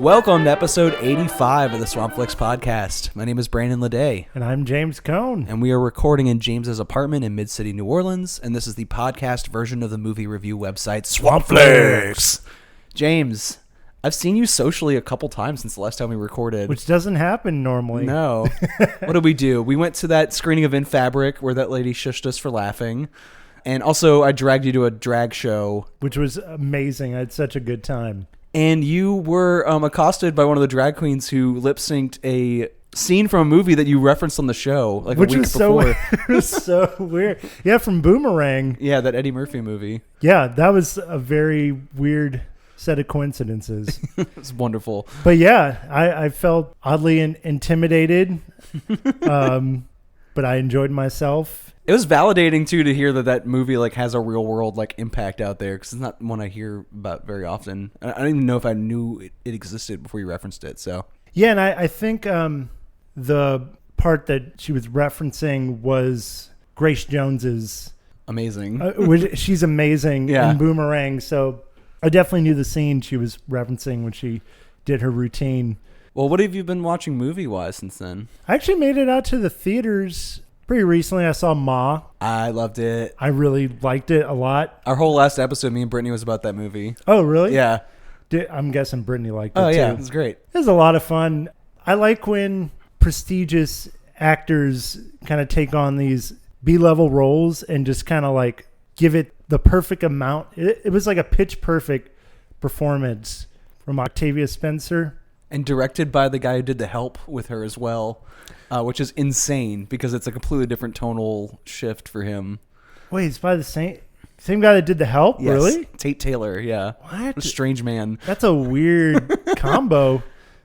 Welcome to episode 85 of the Swampflix podcast. My name is Brandon Leday. And I'm James Cohn. And we are recording in James's apartment in Mid-City, New Orleans. And this is the podcast version of the movie review website, Swampflix. James, I've seen you socially a couple times since the last time we recorded. Which doesn't happen normally. No. What did we do? We went to that screening of In Fabric where that lady shushed us for laughing. And also I dragged you to a drag show. Which was amazing. I had such a good time. And you were accosted by one of the drag queens who lip-synced a scene from a movie that you referenced on the show like Which a week before. It was so weird. Yeah, from Boomerang. Yeah, that Eddie Murphy movie. Yeah, that was a very weird set of coincidences. It's wonderful. But yeah, I felt oddly intimidated, but I enjoyed myself. It was validating too to hear that movie like has a real world like impact out there, because it's not one I hear about very often. I don't even know if I knew it existed before you referenced it. So yeah, and I think the part that she was referencing was Grace Jones's amazing. She's amazing in Boomerang. So I definitely knew the scene she was referencing when she did her routine. Well, what have you been watching movie-wise since then? I actually made it out to the theaters pretty recently. I saw Ma. I loved it. I really liked it a lot. Our whole last episode, me and Brittany, was about that movie. Oh, really? Yeah. I'm guessing Brittany liked it too. Oh, yeah. It was great. It was a lot of fun. I like when prestigious actors kind of take on these B-level roles and just kind of like give it the perfect amount. It was like a pitch perfect performance from Octavia Spencer. And directed by the guy who did The Help with her as well, which is insane because it's a completely different tonal shift for him. Wait, it's by the same guy that did The Help? Yes. Really? Tate Taylor, yeah. What? A strange man. That's a weird combo.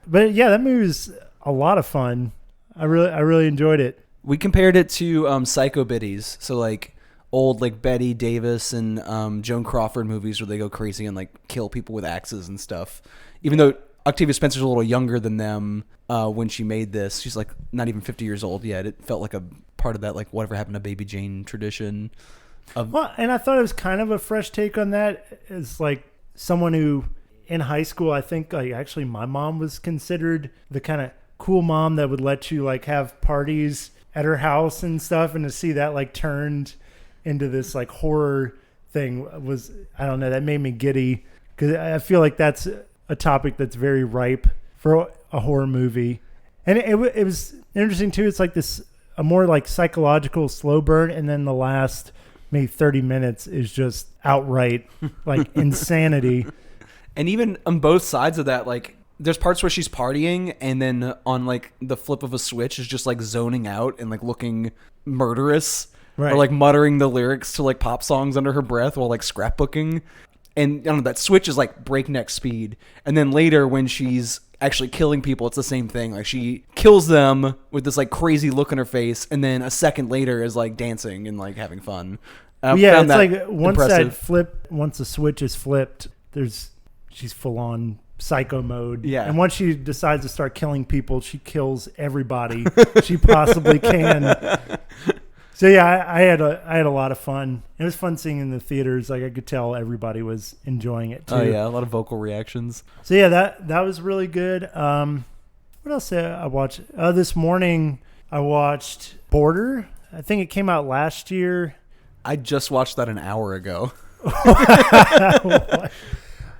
But yeah, that movie was a lot of fun. I really enjoyed it. We compared it to Psycho Biddies, so like old like Betty Davis and Joan Crawford movies where they go crazy and like kill people with axes and stuff. Even though Octavia Spencer's a little younger than them when she made this. She's like not even 50 years old yet. It felt like a part of that like whatever happened to Baby Jane tradition. Well, and I thought it was kind of a fresh take on that. It's like someone who in high school, I think like actually my mom was considered the kind of cool mom that would let you like have parties at her house and stuff, and to see that like turned into this like horror thing was, I don't know, that made me giddy because I feel like that's a topic that's very ripe for a horror movie. And it was interesting too. It's like a more like psychological slow burn, and then the last maybe 30 minutes is just outright like insanity. And even on both sides of that, like there's parts where she's partying and then on like the flip of a switch is just like zoning out and like looking murderous. Right. Or like muttering the lyrics to like pop songs under her breath while like scrapbooking. And I don't know, that switch is like breakneck speed. And then later when she's actually killing people, it's the same thing. Like she kills them with this like crazy look on her face, and then a second later is like dancing and like having fun. Yeah, it's like once impressive. once the switch is flipped, she's full on psycho mode. Yeah. And once she decides to start killing people, she kills everybody she possibly can. So yeah, I had a lot of fun. It was fun seeing in the theaters. Like I could tell everybody was enjoying it too. Oh yeah, a lot of vocal reactions. So yeah, that was really good. What else did I watch? This morning I watched Border. I think it came out last year. I just watched that an hour ago.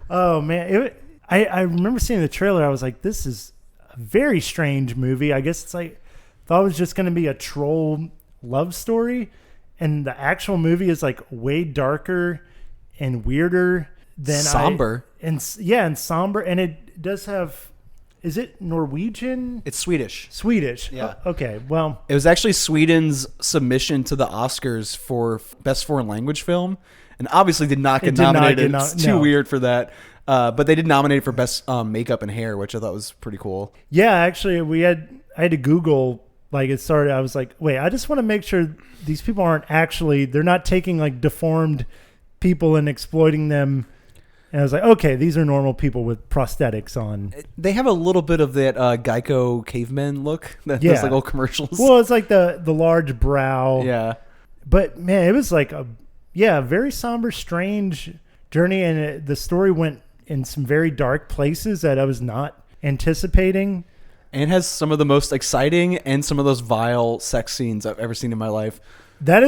Oh man, I remember seeing the trailer. I was like, this is a very strange movie. I guess it's like thought it was just going to be a troll love story, and the actual movie is like way darker and weirder than somber. And somber, and it does have. Is it Norwegian? It's Swedish. Yeah. Okay. Well, it was actually Sweden's submission to the Oscars for Best Foreign Language Film, and obviously did not get nominated. It's too weird for that. But they did nominate it for Best Makeup and Hair, which I thought was pretty cool. Yeah, actually, I had to Google. Like it started, I was like, wait, I just want to make sure these people they're not taking like deformed people and exploiting them. And I was like, okay, these are normal people with prosthetics on. They have a little bit of that Geico caveman look. Those like old commercials. Well, it's like the large brow. Yeah. But man, it was like a very somber, strange journey. And the story went in some very dark places that I was not anticipating. And has some of the most exciting and some of those vile sex scenes I've ever seen in my life. That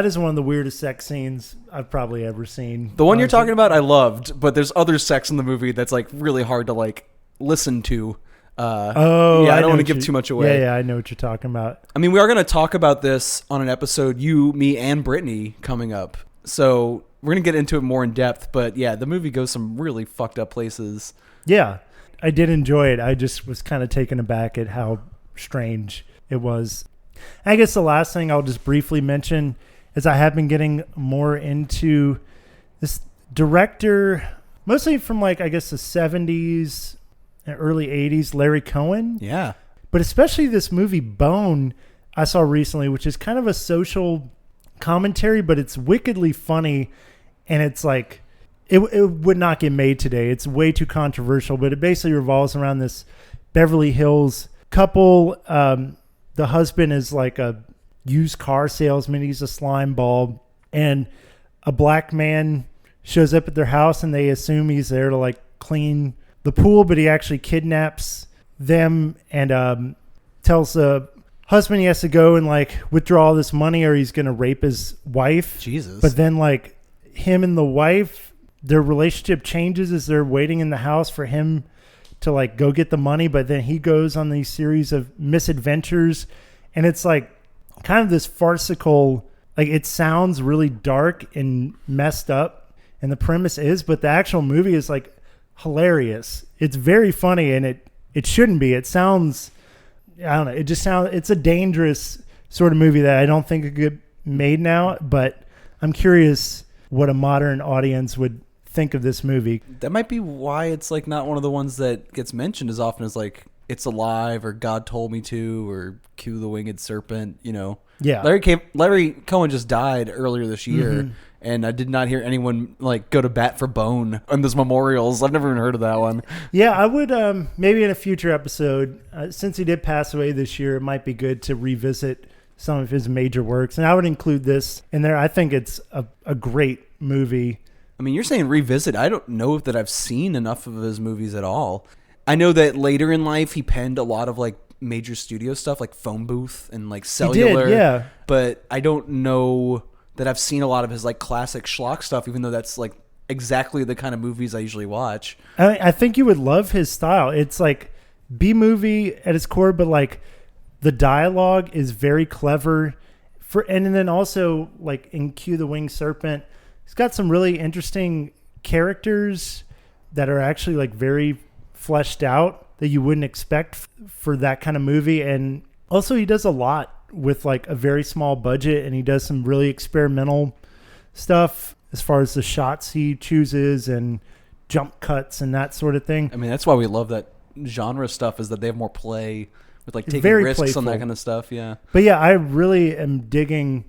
is one of the weirdest sex scenes I've probably ever seen. The one you're talking about I loved, but there's other sex in the movie that's like really hard to like listen to. I don't want to give too much away. Yeah, I know what you're talking about. I mean, we are going to talk about this on an episode, you, me, and Brittany coming up. So we're going to get into it more in depth. But yeah, the movie goes some really fucked up places. Yeah, I did enjoy it. I just was kind of taken aback at how strange it was. I guess the last thing I'll just briefly mention is I have been getting more into this director, mostly from like, I guess the 70s and early 80s, Larry Cohen. Yeah. But especially this movie Bone I saw recently, which is kind of a social commentary, but it's wickedly funny. And it's like, it would not get made today. It's way too controversial, but it basically revolves around this Beverly Hills couple. The husband is like a used car salesman. He's a slime ball. And a black man shows up at their house and they assume he's there to like clean the pool, but he actually kidnaps them and tells the husband he has to go and like withdraw all this money or he's going to rape his wife. Jesus. But then like him and the wife, their relationship changes as they're waiting in the house for him to like go get the money, but then he goes on these series of misadventures, and it's like kind of this farcical, like it sounds really dark and messed up, and the premise is, but the actual movie is like hilarious. It's very funny, and it shouldn't be. It sounds, I don't know, it just sounds, it's a dangerous sort of movie that I don't think could get made now, but I'm curious what a modern audience would think of this movie. That might be why it's like not one of the ones that gets mentioned as often as like It's Alive or God Told Me To or Cue the Winged Serpent, you know. Yeah. Larry Cohen just died earlier this year, and I did not hear anyone like go to bat for Bone on those memorials. I've never even heard of that one. Yeah, I would maybe in a future episode, since he did pass away this year, it might be good to revisit some of his major works, and I would include this in there. I think it's a great movie. I mean, you're saying revisit. I don't know that I've seen enough of his movies at all. I know that later in life, he penned a lot of like major studio stuff like Phone Booth and like Cellular. He did, yeah. But I don't know that I've seen a lot of his like classic schlock stuff, even though that's like exactly the kind of movies I usually watch. I think you would love his style. It's like B-movie at its core, but like the dialogue is very clever. And then also like in Cue the Winged Serpent, it's got some really interesting characters that are actually like very fleshed out that you wouldn't expect for that kind of movie. And also he does a lot with like a very small budget, and he does some really experimental stuff as far as the shots he chooses and jump cuts and that sort of thing. I mean, that's why we love that genre stuff, is that they have more play with like taking very risks playful on that kind of stuff. Yeah. But yeah, I really am digging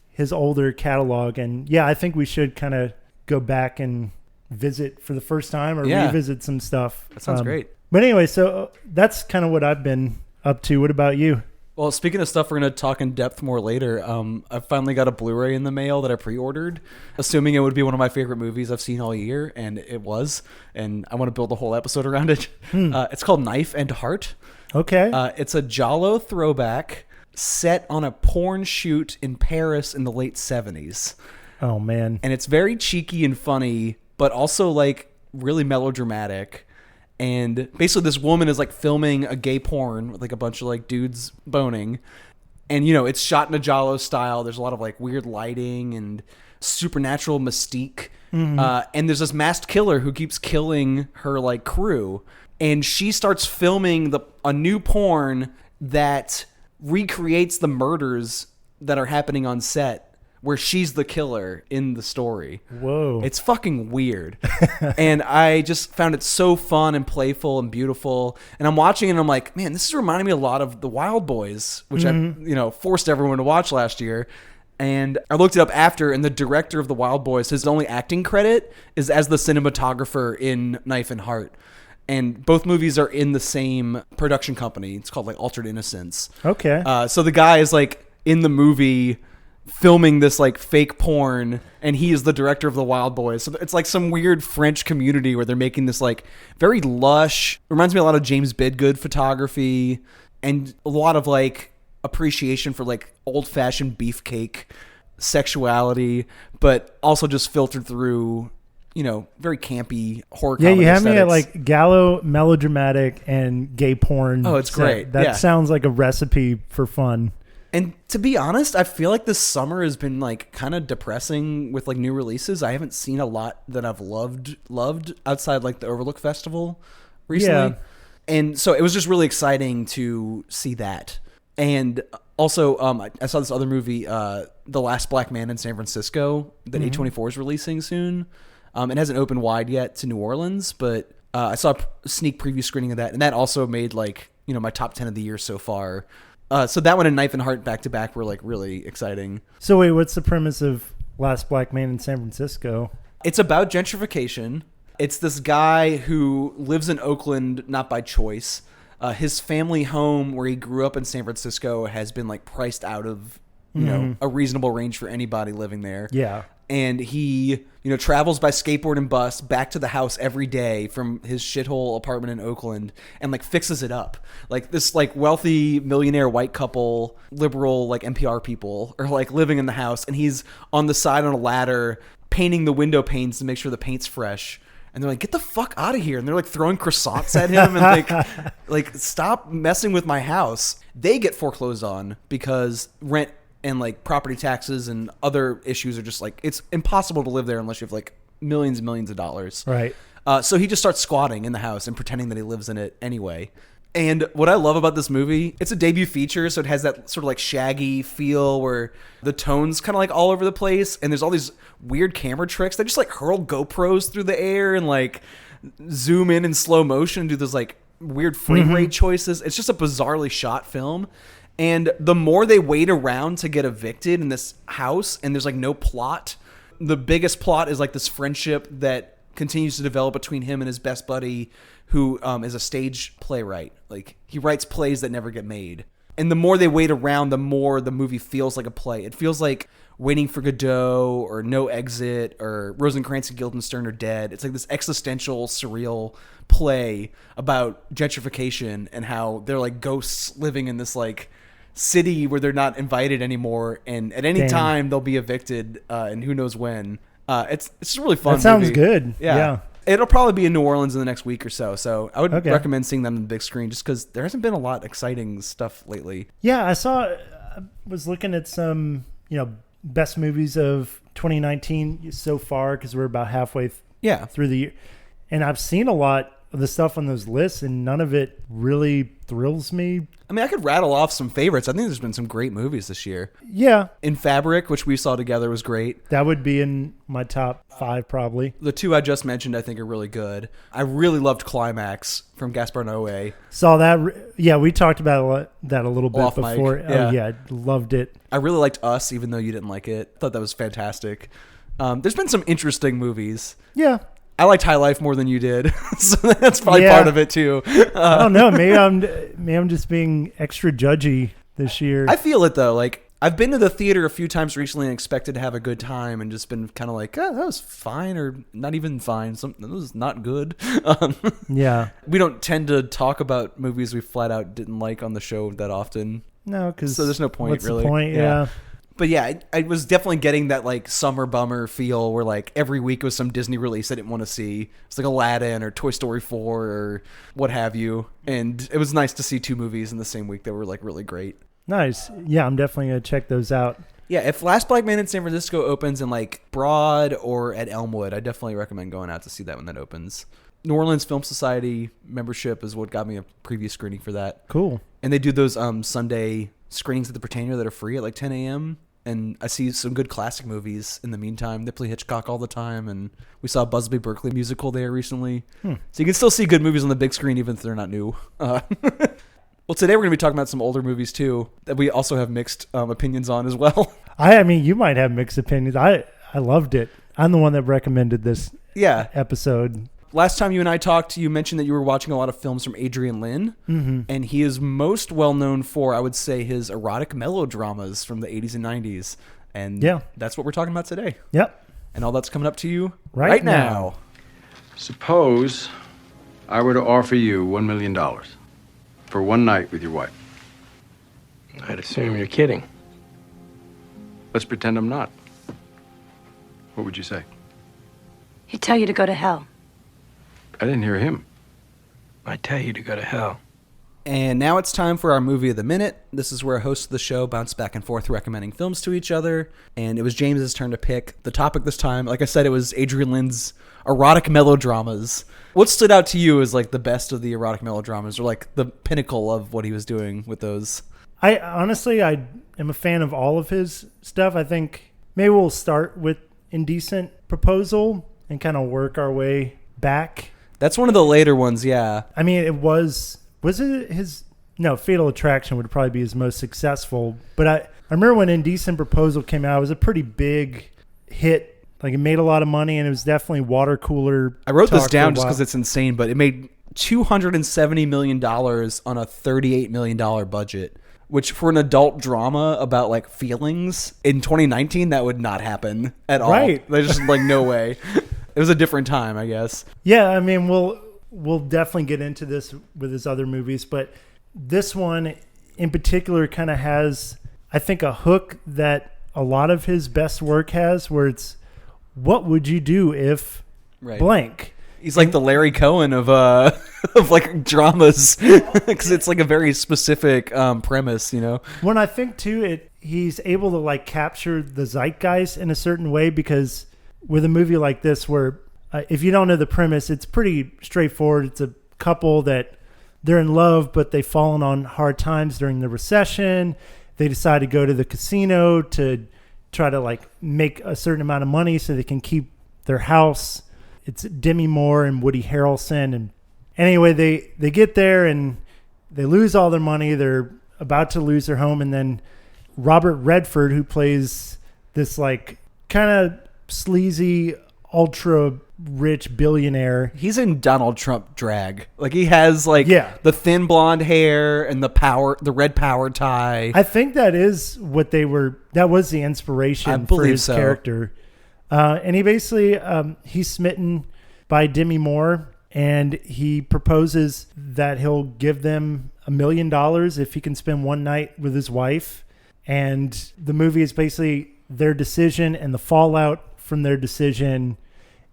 his older catalog, and yeah, I think we should kind of go back and visit for the first time or revisit some stuff. That sounds great. But anyway, so that's kind of what I've been up to. What about you? Well, speaking of stuff we're going to talk in depth more later, I finally got a Blu-ray in the mail that I pre-ordered, assuming it would be one of my favorite movies I've seen all year, and it was, and I want to build a whole episode around it. It's called Knife and Heart. Okay. It's a Giallo throwback set on a porn shoot in Paris in the late 70s. Oh, man. And it's very cheeky and funny, but also like really melodramatic. And basically this woman is like filming a gay porn with like a bunch of like dudes boning. And, you know, it's shot in a Giallo style. There's a lot of like weird lighting and supernatural mystique. And there's this masked killer who keeps killing her like crew. And she starts filming a new porn that recreates the murders that are happening on set, where she's the killer in the story. Whoa. It's fucking weird. And I just found it so fun and playful and beautiful. And I'm watching it and I'm like, man, this is reminding me a lot of The Wild Boys, which I forced everyone to watch last year. And I looked it up after, and the director of The Wild Boys, his only acting credit is as the cinematographer in Knife and Heart. And both movies are in the same production company. It's called like Altered Innocence. Okay. So the guy is like in the movie filming this like fake porn, and he is the director of the Wild Boys. So it's like some weird French community where they're making this like very lush, reminds me a lot of James Bidgood photography, and a lot of like appreciation for like old-fashioned beefcake sexuality, but also just filtered through, you know, very campy horror comedy you have aesthetics. me at like gallo, melodramatic, and gay porn. Oh, it's great. That sounds like a recipe for fun. And to be honest, I feel like this summer has been like kind of depressing with like new releases. I haven't seen a lot that I've loved outside like the Overlook Festival recently. Yeah. And so it was just really exciting to see that. And also, I saw this other movie, The Last Black Man in San Francisco, that A24 is releasing soon. It hasn't opened wide yet to New Orleans, but I saw a sneak preview screening of that, and that also made like, you know, my top 10 of the year so far. So that one and Knife and Heart back to back were like really exciting. So wait, what's the premise of Last Black Man in San Francisco? It's about gentrification. It's this guy who lives in Oakland not by choice. His family home where he grew up in San Francisco has been like priced out of, you know, a reasonable range for anybody living there. Yeah. And he, you know, travels by skateboard and bus back to the house every day from his shithole apartment in Oakland and like fixes it up. Like this like wealthy millionaire white couple, liberal like NPR people are like living in the house, and he's on the side on a ladder painting the window panes to make sure the paint's fresh. And they're like, get the fuck out of here. And they're like throwing croissants at him and like stop messing with my house. They get foreclosed on because rent and like property taxes and other issues are just like, it's impossible to live there unless you have like millions and millions of dollars. Right. So he just starts squatting in the house and pretending that he lives in it anyway. And what I love about this movie, it's a debut feature, so it has that sort of like Shaggy feel where the tone's kind of like all over the place, and there's all these weird camera tricks. They just like hurl GoPros through the air and like zoom in slow motion and do those like weird frame rate choices. It's just a bizarrely shot film. And the more they wait around to get evicted in this house, and there's like no plot, the biggest plot is like this friendship that continues to develop between him and his best buddy, who is a stage playwright. Like he writes plays that never get made. And the more they wait around, the more the movie feels like a play. It feels like Waiting for Godot or No Exit or Rosencrantz and Guildenstern Are Dead. It's like this existential, surreal play about gentrification and how they're like ghosts living in this like city where they're not invited anymore, and at any time they'll be evicted, and who knows when. It's just a really fun. That sounds movie. good. Yeah. It'll probably be in New Orleans in the next week or so. So I would recommend seeing them on the big screen just because there hasn't been a lot of exciting stuff lately. Yeah, I was looking at some, you know, best movies of 2019 so far because we're about halfway through the year. And I've seen a lot of the stuff on those lists, and none of it really thrills me. I mean, I could rattle off some favorites. I think there's been some great movies this year. Yeah. In Fabric, which we saw together, was great. That would be in my top 5 probably. The two I just mentioned I think are really good. I really loved Climax from Gaspar Noé. Saw that. Yeah, we talked about that a little bit Off before. mic. Yeah. Oh, yeah, loved it. I really liked Us, even though you didn't like it. Thought that was fantastic. There's been some interesting movies. Yeah. I liked High Life more than you did, so that's probably part of it too. I don't know. Maybe I'm just being extra judgy this year. I feel it though. Like I've been to the theater a few times recently and expected to have a good time, and just been kind of like, oh, that was fine, or not even fine. That was not good. Yeah, we don't tend to talk about movies we flat out didn't like on the show that often. No, because so there's no point. What's really. the point? Yeah. But yeah, I was definitely getting that like summer bummer feel where like every week was some Disney release I didn't want to see. It's like Aladdin or Toy Story 4 or what have you. And it was nice to see 2 movies in the same week that were like really great. Nice. Yeah, I'm definitely going to check those out. Yeah, if Last Black Man in San Francisco opens in like Broad or at Elmwood, I definitely recommend going out to see that when that opens. New Orleans Film Society membership is what got me a preview screening for that. Cool. And they do those Sunday screenings at the Britannia that are free at like 10 a.m. And I see some good classic movies in the meantime. They play Hitchcock all the time, and we saw a Busby Berkeley musical there recently. So you can still see good movies on the big screen even if they're not new. Well, today we're going to be talking about some older movies too that we also have mixed opinions on as well. I mean, you might have mixed opinions. I loved it. I'm the one that recommended this episode. Last time you and I talked, you mentioned that you were watching a lot of films from Adrian Lyne, and he is most well known for, I would say, his erotic melodramas from the 80s and 90s. And Yeah. that's what we're talking about today. Yep. And all that's coming up to you Right now. Suppose I were to offer you $1 million for one night with your wife. I'd assume you're kidding. Let's pretend I'm not. What would you say? He'd tell you to go to hell. I didn't hear him. I'd tell you to go to hell. And now it's time for our movie of the minute. This is where hosts of the show bounce back and forth recommending films to each other. And it was James's turn to pick the topic this time. Like I said, it was Adrian Lyne's erotic melodramas. What stood out to you as like the best of the erotic melodramas, or like the pinnacle of what he was doing with those? I honestly am a fan of all of his stuff. I think maybe we'll start with Indecent Proposal and kind of work our way back. That's one of the later ones, yeah. I mean, it was it his, no, Fatal Attraction would probably be his most successful. But I remember when Indecent Proposal came out, it was a pretty big hit. Like, it made a lot of money, and it was definitely water cooler. I wrote this down just because it's insane, but it made $270 million on a $38 million budget, which for an adult drama about like feelings in 2019, that would not happen at all. Right. There's just like no way. It was a different time, I guess. Yeah, I mean, we'll definitely get into this with his other movies, but this one in particular kind of has, I think, a hook that a lot of his best work has, where it's, what would you do if blank? He's like the Larry Cohen of of like dramas, because it's like a very specific premise, you know. When I think too, he's able to like capture the zeitgeist in a certain way, because with a movie like this, where if you don't know the premise, it's pretty straightforward. It's a couple that they're in love, but they've fallen on hard times during the recession. They decide to go to the casino to try to like make a certain amount of money so they can keep their house. It's Demi Moore and Woody Harrelson. And anyway, they get there and they lose all their money. They're about to lose their home. And then Robert Redford, who plays this like kind of sleazy, ultra rich billionaire. He's in Donald Trump drag. Like, he has like the thin blonde hair and the red power tie. I think that was the inspiration for his character. And he basically, he's smitten by Demi Moore, and he proposes that he'll give them $1 million if he can spend one night with his wife. And the movie is basically their decision and the fallout from their decision,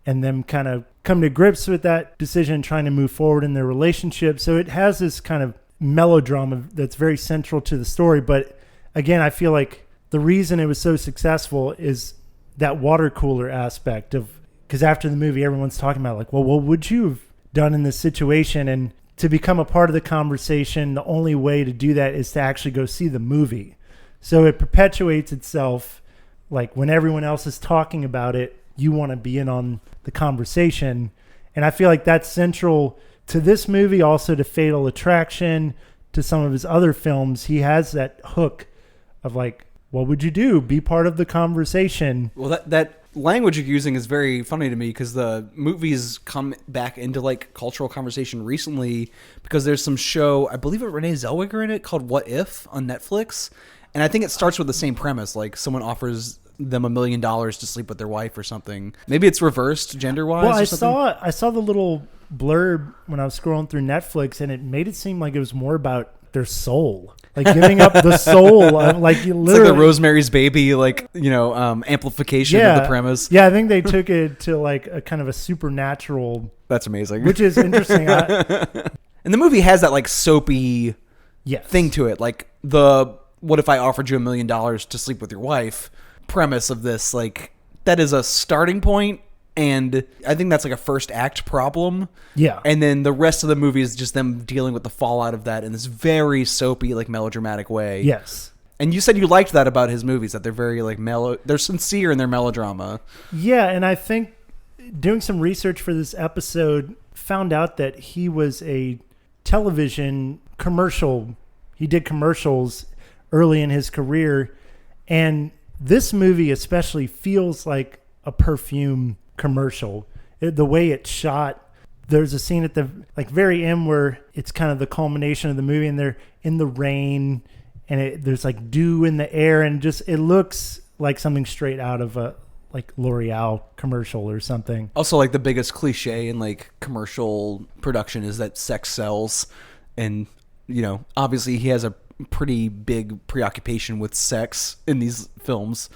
and them kind of come to grips with that decision, trying to move forward in their relationship. So it has this kind of melodrama that's very central to the story. But again, I feel like the reason it was so successful is that water cooler aspect of, because after the movie, everyone's talking about like, well, what would you have done in this situation? And to become a part of the conversation, the only way to do that is to actually go see the movie. So it perpetuates itself. Like, when everyone else is talking about it, you want to be in on the conversation. And I feel like that's central to this movie, also to Fatal Attraction, to some of his other films. He has that hook of like, what would you do? Be part of the conversation. Well, that language you're using is very funny to me, because the movies come back into like cultural conversation recently, because there's some show, I believe it's Renee Zellweger in it, called What If on Netflix. And I think it starts with the same premise, like someone offers them $1 million to sleep with their wife or something. Maybe it's reversed gender-wise. Well, I saw the little blurb when I was scrolling through Netflix, and it made it seem like it was more about their soul, like giving up the soul, like literally. It's like the Rosemary's Baby, like, you know, amplification of the premise. Yeah, I think they took it to like a kind of a supernatural. That's amazing. Which is interesting. And the movie has that like soapy thing to it, like the what if I offered you $1 million to sleep with your wife premise of this, like, that is a starting point, and I think that's like a first act problem. Yeah. And then the rest of the movie is just them dealing with the fallout of that in this very soapy, like, melodramatic way. Yes. And you said you liked that about his movies, that they're very like they're sincere in their melodrama. Yeah, and I think doing some research for this episode, found out that he was a television commercial. He did commercials early in his career, and this movie especially feels like a perfume commercial. The way it's shot, there's a scene at the like very end where it's kind of the culmination of the movie, and they're in the rain, and there's like dew in the air, and just it looks like something straight out of a like L'Oreal commercial or something. Also, like the biggest cliche in like commercial production is that sex sells, and obviously he has a pretty big preoccupation with sex in these films.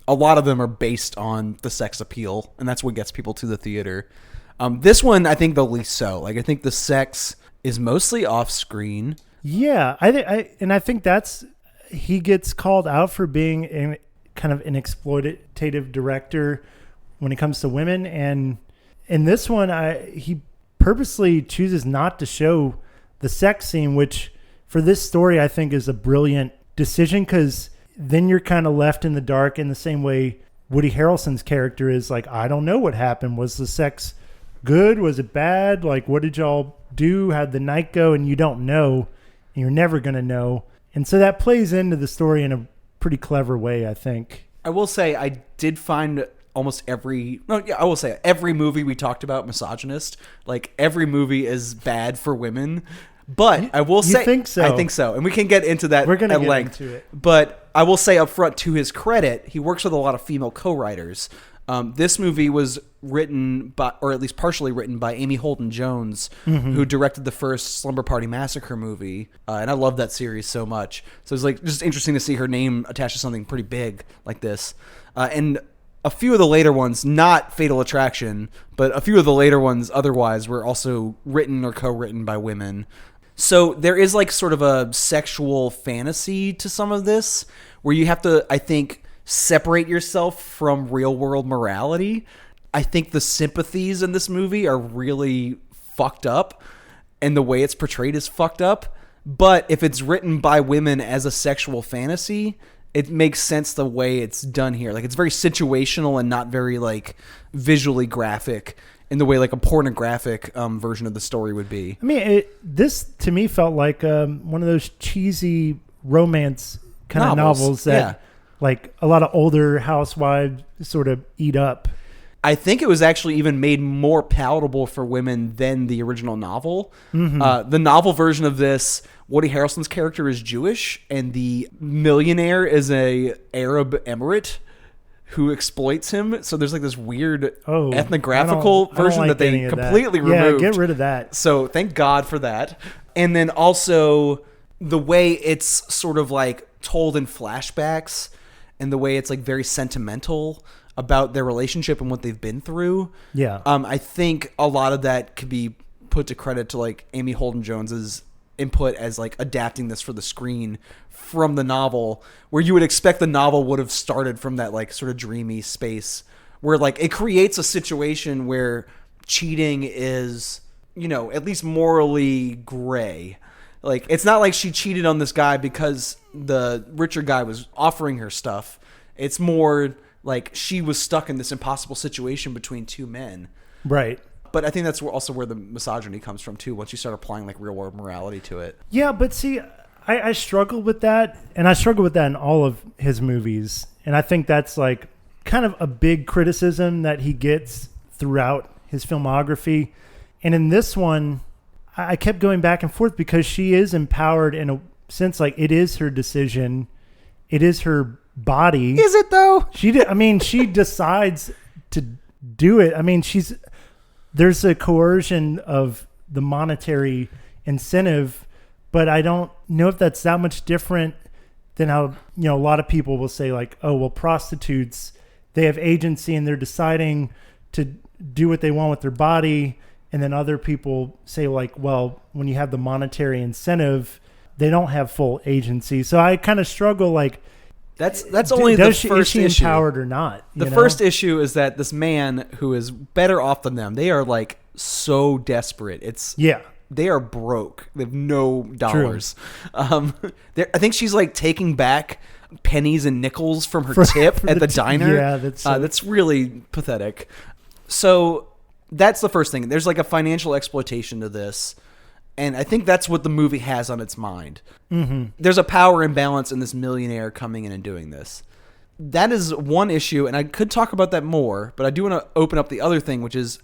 A lot of them are based on the sex appeal, and that's what gets people to the theater. This one, I think the least so. Like, I think the sex is mostly off screen. Yeah, I think that's he gets called out for being kind of an exploitative director when it comes to women, and in this one he purposely chooses not to show the sex scene, which for this story I think is a brilliant decision, because then you're kind of left in the dark in the same way Woody Harrelson's character is. Like, I don't know what happened. Was the sex good? Was it bad? Like, what did y'all do? How'd the night go? And you don't know, and you're never going to know. And so that plays into the story in a pretty clever way, I think. I will say I did find every movie we talked about misogynist. Like, every movie is bad for women. But I will say, think so? I think so, and we can get into that. We're going to get length. Into it. But I will say up front, to his credit, he works with a lot of female co-writers. This movie was written by, or at least partially written by, Amy Holden Jones, who directed the first Slumber Party Massacre movie, and I love that series so much. So it's like just interesting to see her name attached to something pretty big like this, and a few of the later ones, not Fatal Attraction, but a few of the later ones otherwise were also written or co-written by women. So there is like sort of a sexual fantasy to some of this, where you have to, I think, separate yourself from real world morality. I think the sympathies in this movie are really fucked up, and the way it's portrayed is fucked up. But if it's written by women as a sexual fantasy, it makes sense the way it's done here. Like, it's very situational and not very like visually graphic in the way like a pornographic version of the story would be. I mean, this to me felt like one of those cheesy romance kind of novels that like a lot of older housewives sort of eat up. I think it was actually even made more palatable for women than the original novel. The novel version of this, Woody Harrelson's character is Jewish, and the millionaire is a Arab emirate who exploits him. So there's like this weird ethnographical version like that they completely removed. Yeah, get rid of that. So thank God for that. And then also the way it's sort of like told in flashbacks, and the way it's like very sentimental about their relationship and what they've been through. Yeah. I think a lot of that could be put to credit to like Amy Holden Jones's input as like adapting this for the screen from the novel, where you would expect the novel would have started from that like sort of dreamy space where like it creates a situation where cheating is, at least morally gray. Like, it's not like she cheated on this guy because the richer guy was offering her stuff. It's more like she was stuck in this impossible situation between two men. Right. But I think that's also where the misogyny comes from, too, once you start applying, like, real-world morality to it. Yeah, but see, I struggle with that, and I struggle with that in all of his movies. And I think that's, like, kind of a big criticism that he gets throughout his filmography. And in this one, I kept going back and forth because she is empowered in a sense, like, it is her decision. It is her body. Is it, though? She decides to do it. I mean, there's a coercion of the monetary incentive, but I don't know if that's that much different than how, a lot of people will say like, oh, well, prostitutes, they have agency and they're deciding to do what they want with their body. And then other people say like, well, when you have the monetary incentive, they don't have full agency. So I kind of struggle like, That's only the first issue. Is she empowered or not? The first issue is that this man who is better off than them, they are like so desperate. They are broke. They have no dollars. I think she's like taking back pennies and nickels from her tip at the diner. Yeah, that's really pathetic. So that's the first thing. There's like a financial exploitation to this. And I think that's what the movie has on its mind. Mm-hmm. There's a power imbalance in this millionaire coming in and doing this. That is one issue, and I could talk about that more, but I do want to open up the other thing, which is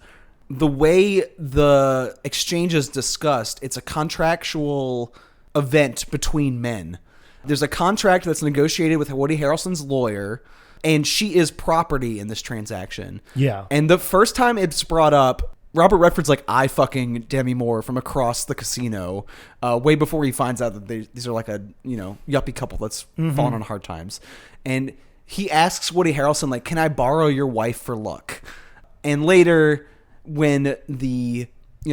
the way the exchange is discussed. It's a contractual event between men. There's a contract that's negotiated with Woody Harrelson's lawyer, and she is property in this transaction. Yeah. And the first time it's brought up, Robert Redford's like, I fucking Demi Moore from across the casino, way before he finds out that these are like a, yuppie couple that's fallen on hard times. And he asks Woody Harrelson, like, can I borrow your wife for luck? And later, when the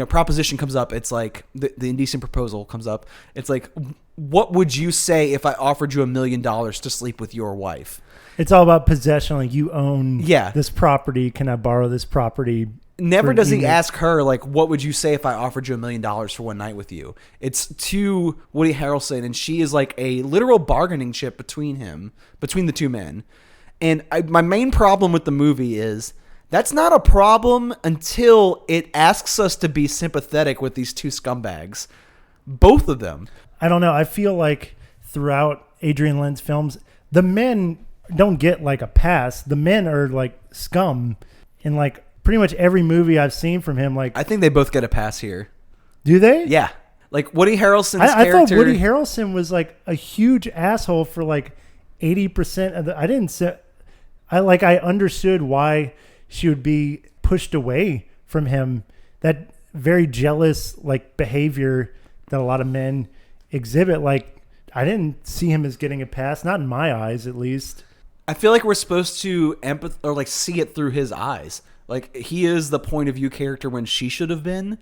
proposition comes up, it's like the Indecent Proposal comes up. It's like, what would you say if I offered you $1 million to sleep with your wife? It's all about possession. Like, you own Yeah. this property. Can I borrow this property? Never does he ask her, like, what would you say if I offered you $1 million for one night with you? It's to Woody Harrelson, and she is like a literal bargaining chip between the two men. And my main problem with the movie is that's not a problem until it asks us to be sympathetic with these two scumbags. Both of them. I don't know. I feel like throughout Adrian Lyne's films, the men don't get like a pass. The men are like scum in like pretty much every movie I've seen from him. Like, I think they both get a pass here. Do they? Yeah. Like Woody Harrelson's I character. thought Woody Harrelson was like a huge asshole for like 80% of the. I understood why she would be pushed away from him. That very jealous like behavior that a lot of men exhibit. Like, I didn't see him as getting a pass, not in my eyes at least. I feel like we're supposed to see it through his eyes. Like, he is the point of view character when she should have been,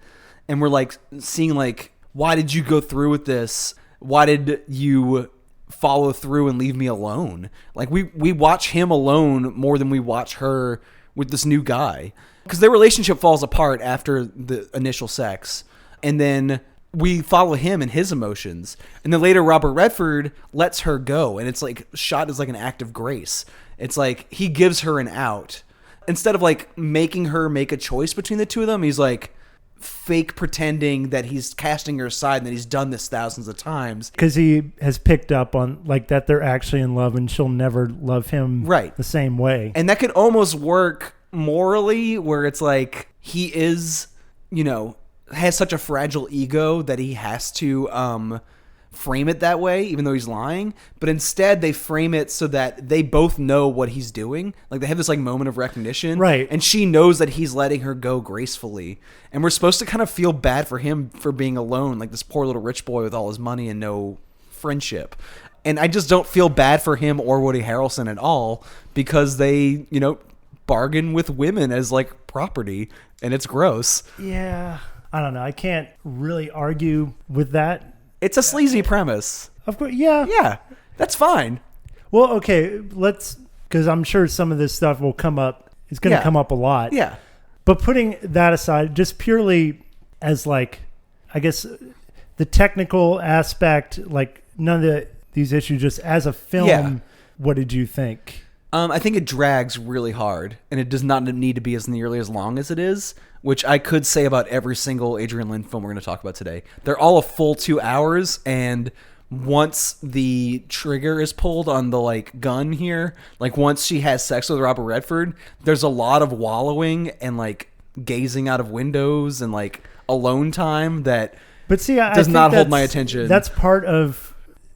and we're like seeing like, why did you go through with this? Why did you follow through and leave me alone? Like, we watch him alone more than we watch her with this new guy, because their relationship falls apart after the initial sex, and then we follow him and his emotions, and then later Robert Redford lets her go, and it's like shot as like an act of grace. It's like he gives her an out instead of like making her make a choice between the two of them. He's like fake pretending that he's casting her aside and that he's done this thousands of times because he has picked up on like that they're actually in love and she'll never love him the same way. And that could almost work morally, where it's like he is, has such a fragile ego that he has to frame it that way, even though he's lying. But instead, they frame it so that they both know what he's doing. Like, they have this like moment of recognition, right? And she knows that he's letting her go gracefully, and we're supposed to kind of feel bad for him for being alone, like this poor little rich boy with all his money and no friendship. And I just don't feel bad for him or Woody Harrelson at all, because they, bargain with women as like property, and it's gross. Yeah. I don't know. I can't really argue with that. It's a sleazy premise. Of course, yeah. Yeah, that's fine. Well, okay, because I'm sure some of this stuff will come up. It's going to come up a lot. Yeah. But putting that aside, just purely as like, I guess, the technical aspect, like none of these issues, just as a film, what did you think? I think it drags really hard, and it does not need to be as nearly as long as it is, which I could say about every single Adrian Lyne film we're going to talk about today. They're all a full 2 hours, and once the trigger is pulled on the like gun here, like once she has sex with Robert Redford, there's a lot of wallowing and like gazing out of windows and like alone time that does not hold my attention. That's part of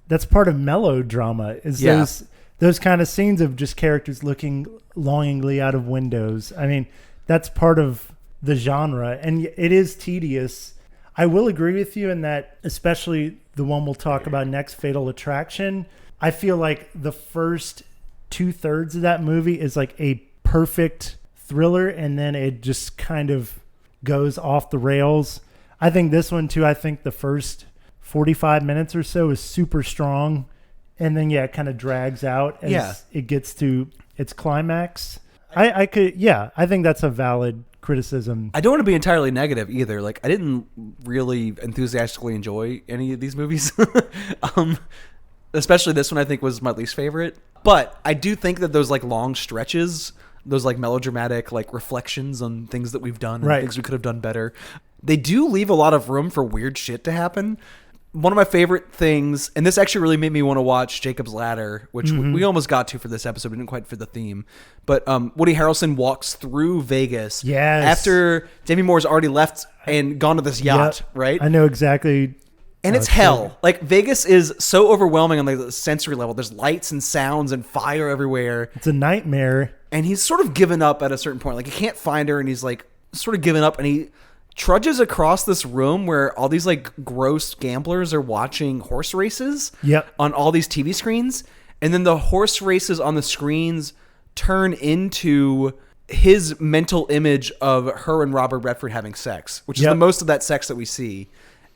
melodrama, is those kind of scenes of just characters looking longingly out of windows. I mean, that's part of the genre, and it is tedious. I will agree with you in that, especially the one we'll talk about next, Fatal Attraction. I feel like the first 2/3 of that movie is like a perfect thriller, and then it just kind of goes off the rails. I think this one too, I think the first 45 minutes or so is super strong, and then it kind of drags out as it gets to its climax. I think that's a valid criticism. I don't want to be entirely negative either. Like, I didn't really enthusiastically enjoy any of these movies. Especially this one, I think, was my least favorite. But I do think that those like long stretches, those like melodramatic like reflections on things that we've done and things we could have done better, they do leave a lot of room for weird shit to happen. One of my favorite things, and this actually really made me want to watch Jacob's Ladder, which we almost got to for this episode. We didn't quite fit the theme. But Woody Harrelson walks through Vegas after Demi Moore's already left and gone to this yacht, right? I know exactly And it's hell. Like, Vegas is so overwhelming on the sensory level. There's lights and sounds and fire everywhere. It's a nightmare. And he's sort of given up at a certain point. Like, he can't find her, and he's, like, sort of given up. And he trudges across this room where all these, like, gross gamblers are watching horse races on all these TV screens. And then the horse races on the screens turn into his mental image of her and Robert Redford having sex, which is the most of that sex that we see.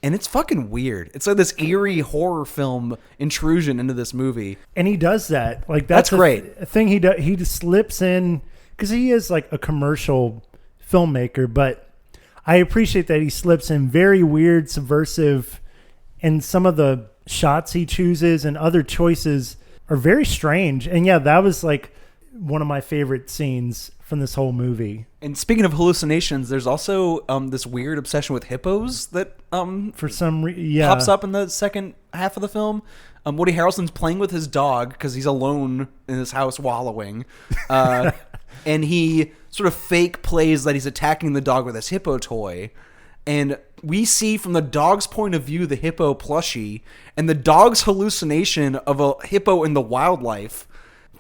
And it's fucking weird. It's like this eerie horror film intrusion into this movie. And he does that. Like, that's great. A thing he does. He just slips in, because he is like a commercial filmmaker, but I appreciate that he slips in very weird, subversive, and some of the shots he chooses and other choices are very strange. And yeah, that was like one of my favorite scenes from this whole movie. And speaking of hallucinations, there's also this weird obsession with hippos that for some reason pops up in the second half of the film. Woody Harrelson's playing with his dog because he's alone in his house wallowing, and he sort of fake plays that he's attacking the dog with his hippo toy. And we see from the dog's point of view the hippo plushie and the dog's hallucination of a hippo in the wildlife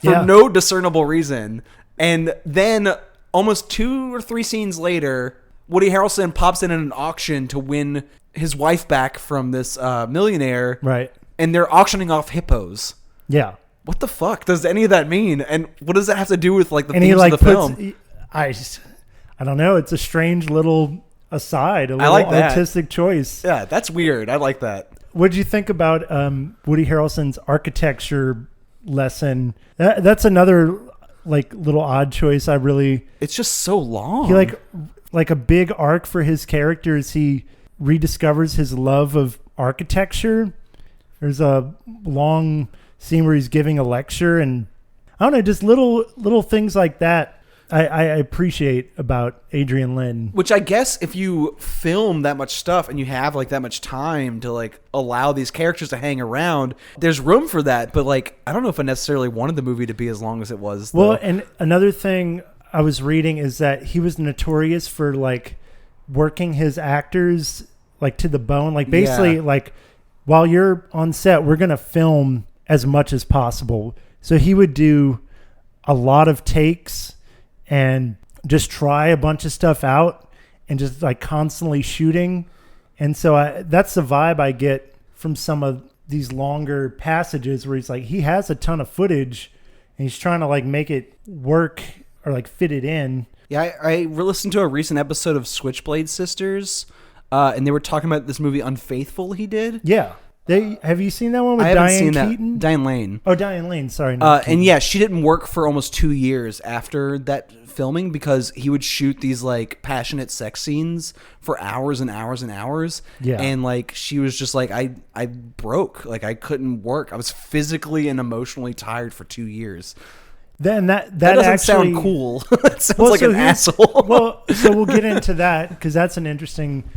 for no discernible reason. And then almost 2 or 3 scenes later, Woody Harrelson pops in at an auction to win his wife back from this millionaire. Right. And they're auctioning off hippos. Yeah. What the fuck does any of that mean? And what does that have to do with like the and themes he, like, of the film? I don't know. It's a strange little aside, a little like that. artistic choice. Yeah, that's weird. I like that. What did you think about Woody Harrelson's architecture lesson? That's another like little odd choice. It's just so long. He like a big arc for his character as he rediscovers his love of architecture. There's a long scene where he's giving a lecture, and I don't know, just little things like that I appreciate about Adrian Lyne. Which I guess if you film that much stuff and you have like that much time to like allow these characters to hang around, there's room for that. But like, I don't know if I necessarily wanted the movie to be as long as it was. Though. Well, and another thing I was reading is that he was notorious for like working his actors like to the bone. Like basically like while you're on set, we're going to film as much as possible. So he would do a lot of takes and just try a bunch of stuff out and just like constantly shooting. And so that's the vibe I get from some of these longer passages where he's like, he has a ton of footage and he's trying to like make it work or like fit it in. Yeah, I listened to a recent episode of Switchblade Sisters, and they were talking about this movie Unfaithful he did. Yeah. Have you seen that one with I haven't Diane seen Keaton? that. Diane Lane. Oh, Diane Lane. Sorry. And yeah, she didn't work for almost 2 years after that filming because he would shoot these like passionate sex scenes for hours and hours and hours. Yeah. And like she was just like, I broke. Like I couldn't work. I was physically and emotionally tired for 2 years. Then that doesn't actually sound cool. It sounds like an asshole. Well, so we'll get into that because that's an interesting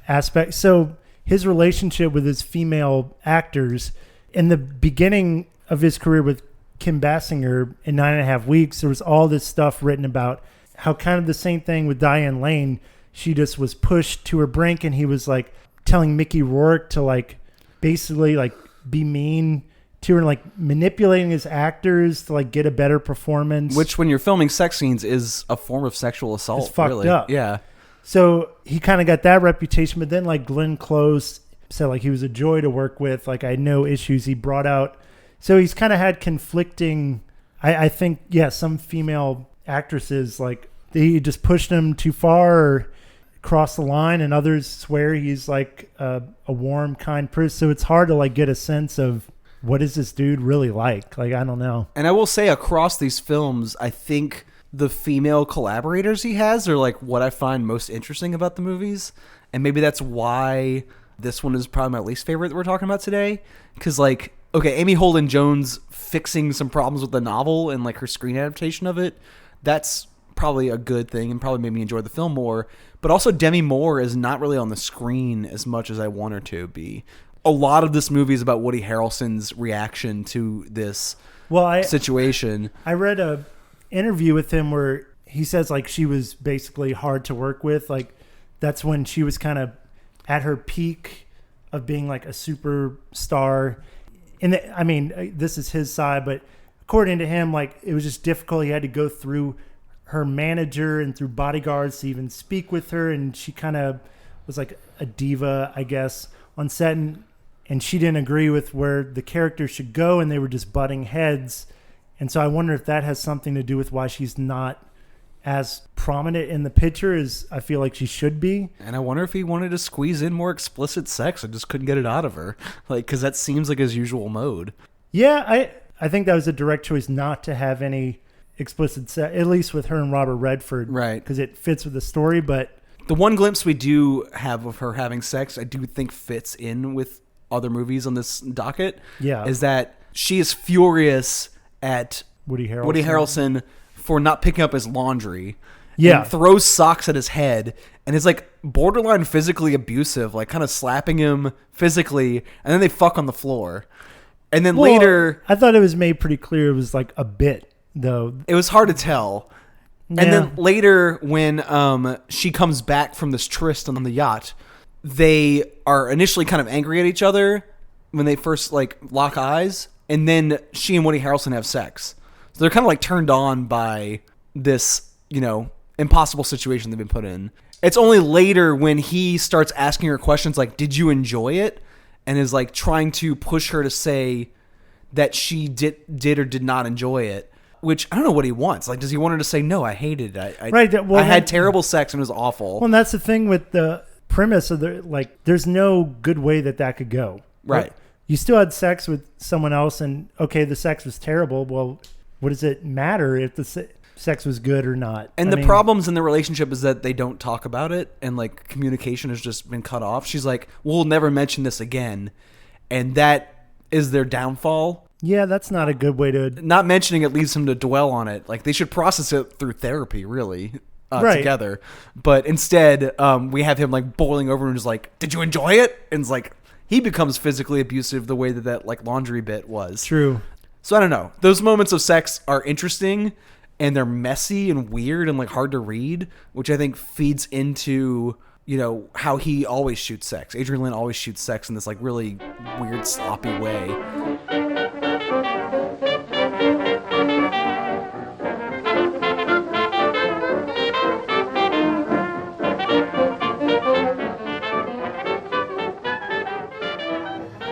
aspect. So his relationship with his female actors in the beginning of his career with Kim Basinger in 9.5 Weeks, there was all this stuff written about how kind of the same thing with Diane Lane. She just was pushed to her brink, and he was like telling Mickey Rourke to like basically like be mean to her and like manipulating his actors to like get a better performance. Which when you're filming sex scenes is a form of sexual assault. It's fucked really. up. Yeah. So he kind of got that reputation, but then like Glenn Close said like he was a joy to work with. Like I had no issues. He brought out, so he's kind of had conflicting. I think some female actresses like they just pushed him too far or crossed the line, and others swear he's like a warm, kind person. So it's hard to like get a sense of what is this dude really like. Like I don't know. And I will say across these films, I think the female collaborators he has are like what I find most interesting about the movies. And maybe that's why this one is probably my least favorite that we're talking about today. Because like, okay, Amy Holden Jones fixing some problems with the novel and like her screen adaptation of it, that's probably a good thing and probably made me enjoy the film more. But also Demi Moore is not really on the screen as much as I want her to be. A lot of this movie is about Woody Harrelson's reaction to this situation. I read a interview with him where he says like she was basically hard to work with. Like that's when she was kind of at her peak of being like a superstar. And I mean, this is his side, but according to him, like it was just difficult. He had to go through her manager and through bodyguards to even speak with her, and she kind of was like a diva, I guess, on set, and she didn't agree with where the character should go, and they were just butting heads. And so I wonder if that has something to do with why she's not as prominent in the picture as I feel like she should be. And I wonder if he wanted to squeeze in more explicit sex and just couldn't get it out of her. Like, because that seems like his usual mode. Yeah, I think that was a direct choice not to have any explicit sex, at least with her and Robert Redford. Right. Because it fits with the story, but... The one glimpse we do have of her having sex, I do think fits in with other movies on this docket. Yeah. Is that she is furious at Woody Harrelson for not picking up his laundry. Yeah. And throws socks at his head and is like borderline physically abusive, like kind of slapping him physically, and then they fuck on the floor. And then later... I thought it was made pretty clear it was like a bit, though. It was hard to tell. Yeah. And then later when she comes back from this tryst on the yacht, they are initially kind of angry at each other when they first like lock eyes, and then she and Woody Harrelson have sex. So they're kind of like turned on by this, you know, impossible situation they've been put in. It's only later when he starts asking her questions like, did you enjoy it? And is like trying to push her to say that she did or did not enjoy it. Which I don't know what he wants. Like, does he want her to say, no, I hated it. I had terrible sex and it was awful. Well, and that's the thing with the premise of there's no good way that could go. Right. Like, you still had sex with someone else and, okay, the sex was terrible. Well, what does it matter if the sex was good or not? And the problems in the relationship is that they don't talk about it, and like communication has just been cut off. She's like, we'll never mention this again. And that is their downfall. Yeah, that's not a good way to... Not mentioning it leads him to dwell on it. Like, they should process it through therapy, really, together. But instead, we have him, like, boiling over and just like, did you enjoy it? And it's like, he becomes physically abusive the way that like, laundry bit was. True. So, I don't know. Those moments of sex are interesting, and they're messy and weird and, like, hard to read, which I think feeds into... you know, how he always shoots sex. Adrian Lyne always shoots sex in this, like, really weird, sloppy way.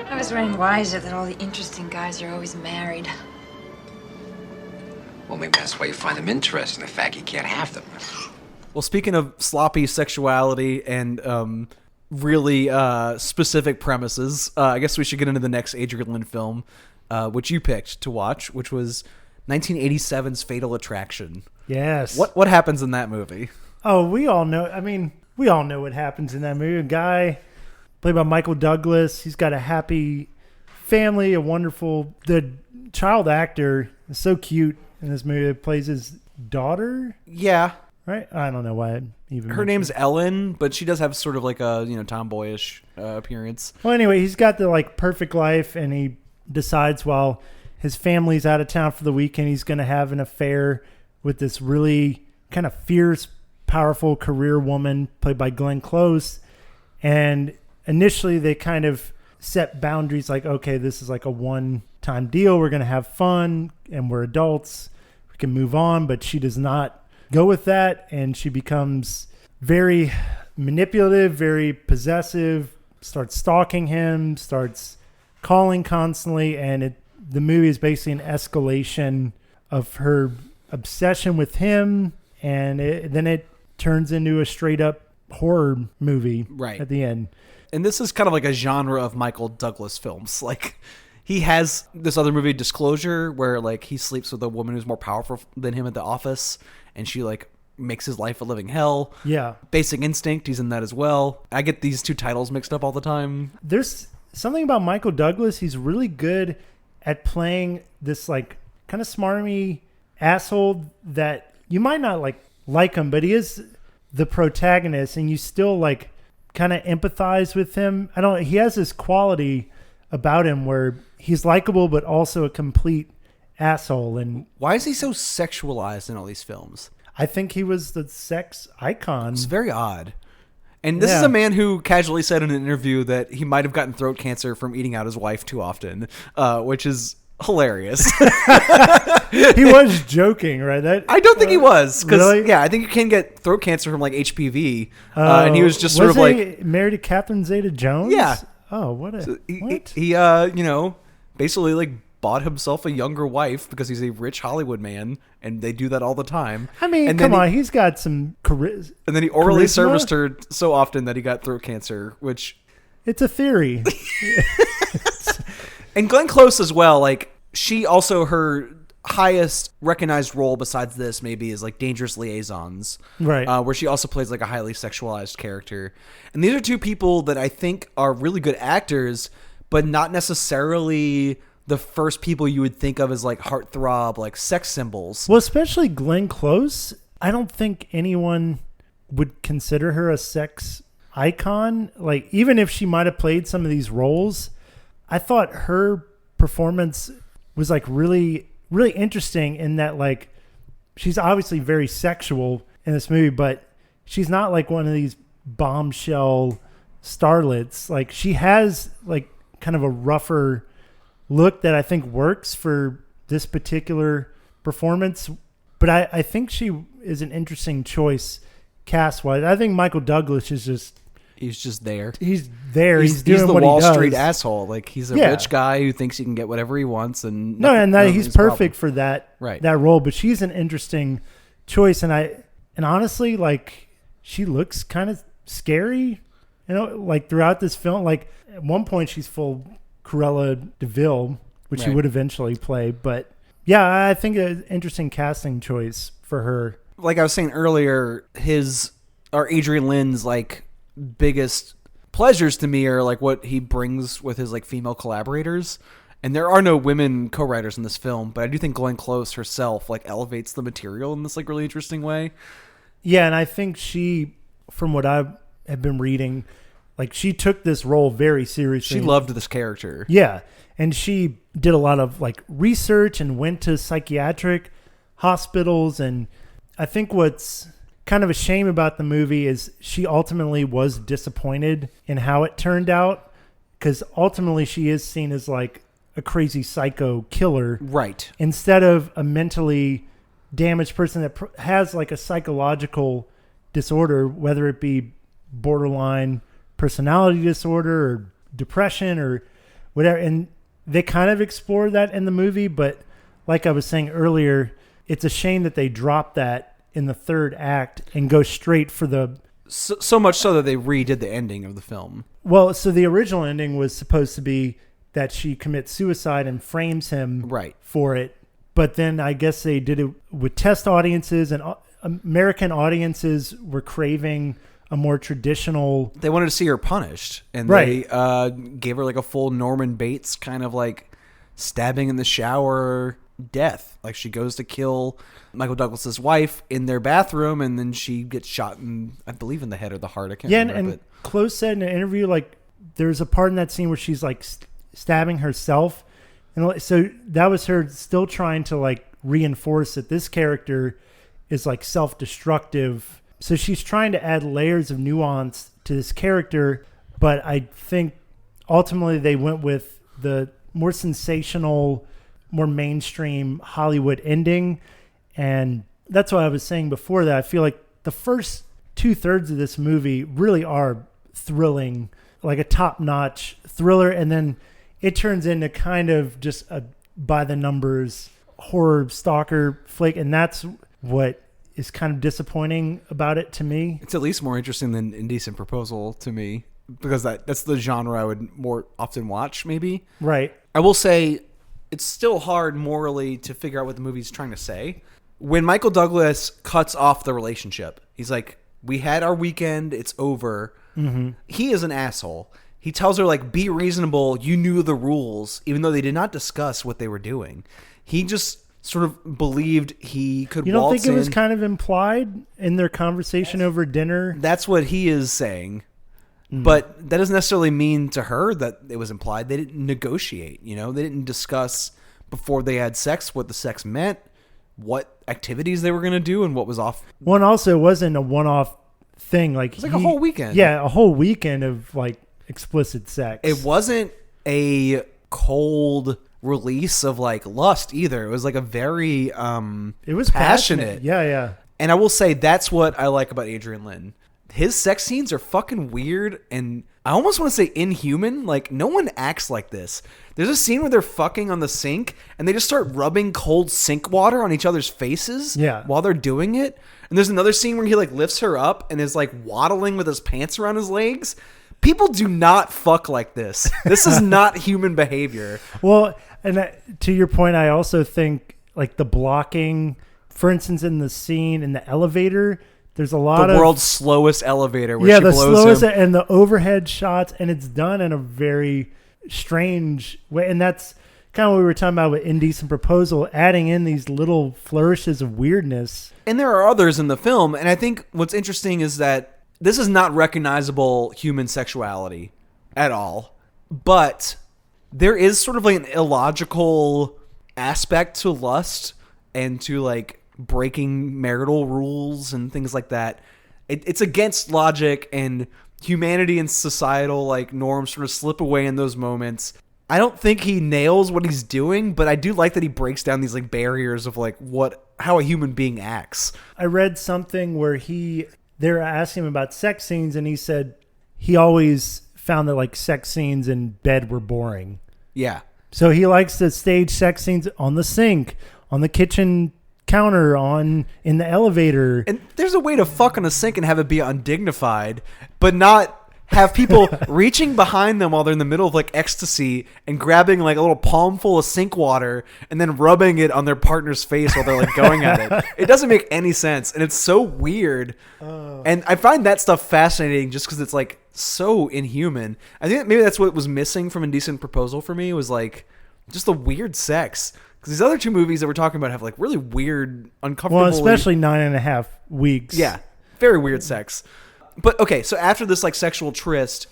I was running wiser that all the interesting guys are always married. Well, maybe that's why you find them interesting, the fact you can't have them. Well, speaking of sloppy sexuality and really specific premises, I guess we should get into the next Adrian Lyne film, which you picked to watch, which was 1987's Fatal Attraction. Yes. What happens in that movie? Oh, we all know. I mean, we all know what happens in that movie. A guy played by Michael Douglas. He's got a happy family, a wonderful... The child actor is so cute in this movie. It plays his daughter. Yeah. Right? I don't know why I even... Her name's Ellen, but she does have sort of like a, you know, tomboyish appearance. Well, anyway, he's got the like perfect life, and he decides while his family's out of town for the weekend, he's going to have an affair with this really kind of fierce, powerful career woman played by Glenn Close. And initially they kind of set boundaries like, okay, this is like a one-time deal. We're going to have fun and we're adults. We can move on, but she does not go with that, and she becomes very manipulative, very possessive, starts stalking him, starts calling constantly, and the movie is basically an escalation of her obsession with him, and then it turns into a straight-up horror movie right at the end. And this is kind of like a genre of Michael Douglas films. Like, he has this other movie, Disclosure, where like he sleeps with a woman who's more powerful than him at the office, and she like makes his life a living hell. Yeah. Basic Instinct, he's in that as well. I get these two titles mixed up all the time. There's something about Michael Douglas. He's really good at playing this like kind of smarmy asshole that you might not like him, but he is the protagonist, and you still like kind of empathize with him. He has this quality about him where he's likable, but also a complete asshole. And why is he so sexualized in all these films? I think he was the sex icon. It's very odd. And this is a man who casually said in an interview that he might have gotten throat cancer from eating out his wife too often, which is hilarious. He was joking, right? I don't think he was, because really? I think you can get throat cancer from like HPV, and he was just sort of like married to Catherine Zeta-Jones. Yeah. Oh, what a what? He basically like bought himself a younger wife because he's a rich Hollywood man, and they do that all the time. I mean, and come on, he's got some charisma. And then he orally serviced her so often that he got throat cancer, which it's a theory. And Glenn Close as well, like she also, her highest recognized role besides this maybe is like Dangerous Liaisons, right? Where she also plays like a highly sexualized character. And these are two people that I think are really good actors, but not necessarily the first people you would think of as like heartthrob, like sex symbols. Well, especially Glenn Close. I don't think anyone would consider her a sex icon. Like, even if she might have played some of these roles, I thought her performance was like really, really interesting in that, like, she's obviously very sexual in this movie, but she's not like one of these bombshell starlets. Like, she has like kind of a rougher look that I think works for this particular performance. But I think she is an interesting choice cast-wise. I think Michael Douglas is just... He's just there. He's there. He's doing the what Wall he does. Street asshole. Like, he's a rich guy who thinks he can get whatever he wants, and he's perfect for that role. But she's an interesting choice, and honestly, like, she looks kind of scary. You know, like throughout this film, like at one point she's full Cruella de Vil, which she would eventually play. But yeah, I think an interesting casting choice for her. Like I was saying earlier, Adrian Lyne's like biggest pleasures to me are like what he brings with his like female collaborators. And there are no women co-writers in this film, but I do think Glenn Close herself like elevates the material in this like really interesting way. Yeah, and I think she, from what I have been reading, like she took this role very seriously. She loved this character. Yeah, and she did a lot of like research and went to psychiatric hospitals. And I think what's kind of a shame about the movie is she ultimately was disappointed in how it turned out, because ultimately she is seen as like a crazy psycho killer, right? Instead of a mentally damaged person that has like a psychological disorder, whether it be borderline personality disorder or depression or whatever. And they kind of explore that in the movie, but like I was saying earlier, it's a shame that they drop that in the third act and go straight for the... So much so that they redid the ending of the film. Well, so the original ending was supposed to be that she commits suicide and frames him for it. But then I guess they did it with test audiences, and American audiences were craving a more traditional... They wanted to see her punished, and they gave her like a full Norman Bates kind of like stabbing in the shower death. Like she goes to kill Michael Douglas's wife in their bathroom, and then she gets shot in, I believe, in the head or the heart. I can't remember. And Close said in an interview, like, there's a part in that scene where she's like stabbing herself. And so that was her still trying to like reinforce that this character is like self-destructive. So she's trying to add layers of nuance to this character. But I think ultimately they went with the more sensational, more mainstream Hollywood ending. And that's why I was saying before that I feel like the first 2/3 of this movie really are thrilling, like a top-notch thriller. And then it turns into kind of just a by-the-numbers horror stalker flick, and that's what is kind of disappointing about it to me. It's at least more interesting than Indecent Proposal to me, because that's the genre I would more often watch, maybe. Right. I will say it's still hard morally to figure out what the movie's trying to say. When Michael Douglas cuts off the relationship, he's like, we had our weekend, it's over. Mm-hmm. He is an asshole. He tells her, like, be reasonable. You knew the rules, even though they did not discuss what they were doing. He just sort of believed he could waltz in. You don't think it was kind of implied in their conversation over dinner? That's what he is saying. Mm. But that doesn't necessarily mean to her that it was implied. They didn't negotiate, you know? They didn't discuss before they had sex what the sex meant, what activities they were going to do, and what was off. One also wasn't a one-off thing. Like it's like a whole weekend. Yeah, a whole weekend of like explicit sex. It wasn't a cold release of like lust either. It was like a very it was passionate. Yeah. And I will say that's what I like about Adrian Lyne. His sex scenes are fucking weird and I almost want to say inhuman. Like, no one acts like this. There's a scene where they're fucking on the sink and they just start rubbing cold sink water on each other's faces while they're doing it. And there's another scene where he like lifts her up and is like waddling with his pants around his legs. People do not fuck like this. This is not human behavior. Well, and to your point, I also think like the blocking, for instance, in the scene in the elevator, there's a lot of... The world's slowest elevator where she the blows slowest, him. And the overhead shots, and it's done in a very strange way. And that's kind of what we were talking about with Indecent Proposal, adding in these little flourishes of weirdness. And there are others in the film, and I think what's interesting is that this is not recognizable human sexuality at all. But there is sort of like an illogical aspect to lust and to like breaking marital rules and things like that. It's against logic, and humanity and societal like norms sort of slip away in those moments. I don't think he nails what he's doing, but I do like that he breaks down these like barriers of like how a human being acts. I read something where they were asking him about sex scenes, and he said he always found that like sex scenes in bed were boring. Yeah. So he likes to stage sex scenes on the sink, on the kitchen counter, in the elevator. And there's a way to fuck on a sink and have it be undignified, but not have people reaching behind them while they're in the middle of like ecstasy and grabbing like a little palm full of sink water and then rubbing it on their partner's face while they're like going at it. It doesn't make any sense. And it's so weird. And I find that stuff fascinating just because it's like so inhuman. I think maybe that's what was missing from Indecent Proposal for me, was like just the weird sex. Because these other two movies that we're talking about have like really weird, uncomfortable. Well, especially 9.5 weeks. Yeah. Very weird sex. But okay, so after this like sexual tryst,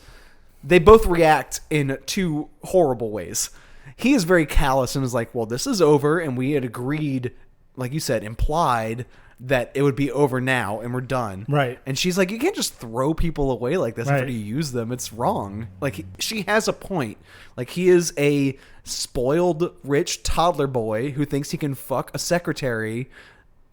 they both react in two horrible ways. He is very callous and is like, well, this is over, and we had agreed, like you said, implied that it would be over now and we're done. Right. And she's like, you can't just throw people away like this after you use them. It's wrong. Like, she has a point. Like, he is a spoiled, rich toddler boy who thinks he can fuck a secretary,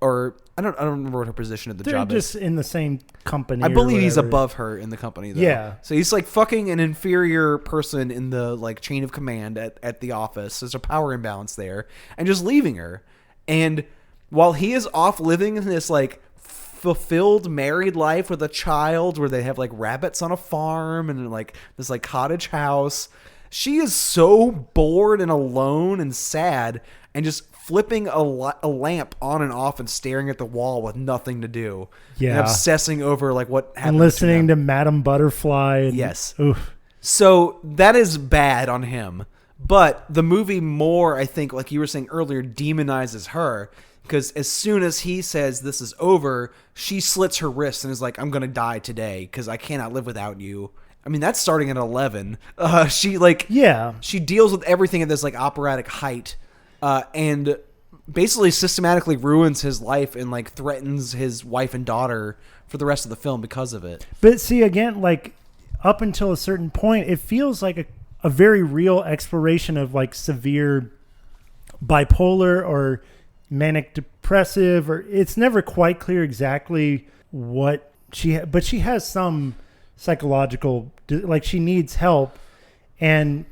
or I don't remember what her position at the job is. They're just in the same company. I believe he's above her in the company, though. Yeah. So he's like fucking an inferior person in the like chain of command at the office. There's a power imbalance there, and just leaving her. And while he is off living in this like fulfilled married life with a child where they have like rabbits on a farm and like this like cottage house, she is so bored and alone and sad and just flipping a lamp on and off and staring at the wall with nothing to do. Yeah. And obsessing over like what happened. And listening to Madame Butterfly. And, yes. Oof. So that is bad on him. But the movie more, I think, like you were saying earlier, demonizes her. Because as soon as he says this is over, she slits her wrists and is like, I'm going to die today because I cannot live without you. I mean, that's starting at 11. She deals with everything at this like operatic height, and basically systematically ruins his life and like threatens his wife and daughter for the rest of the film because of it. But see, again, like up until a certain point, it feels like a very real exploration of like severe bipolar or manic depressive, or it's never quite clear exactly what but she has some psychological, like she needs help, and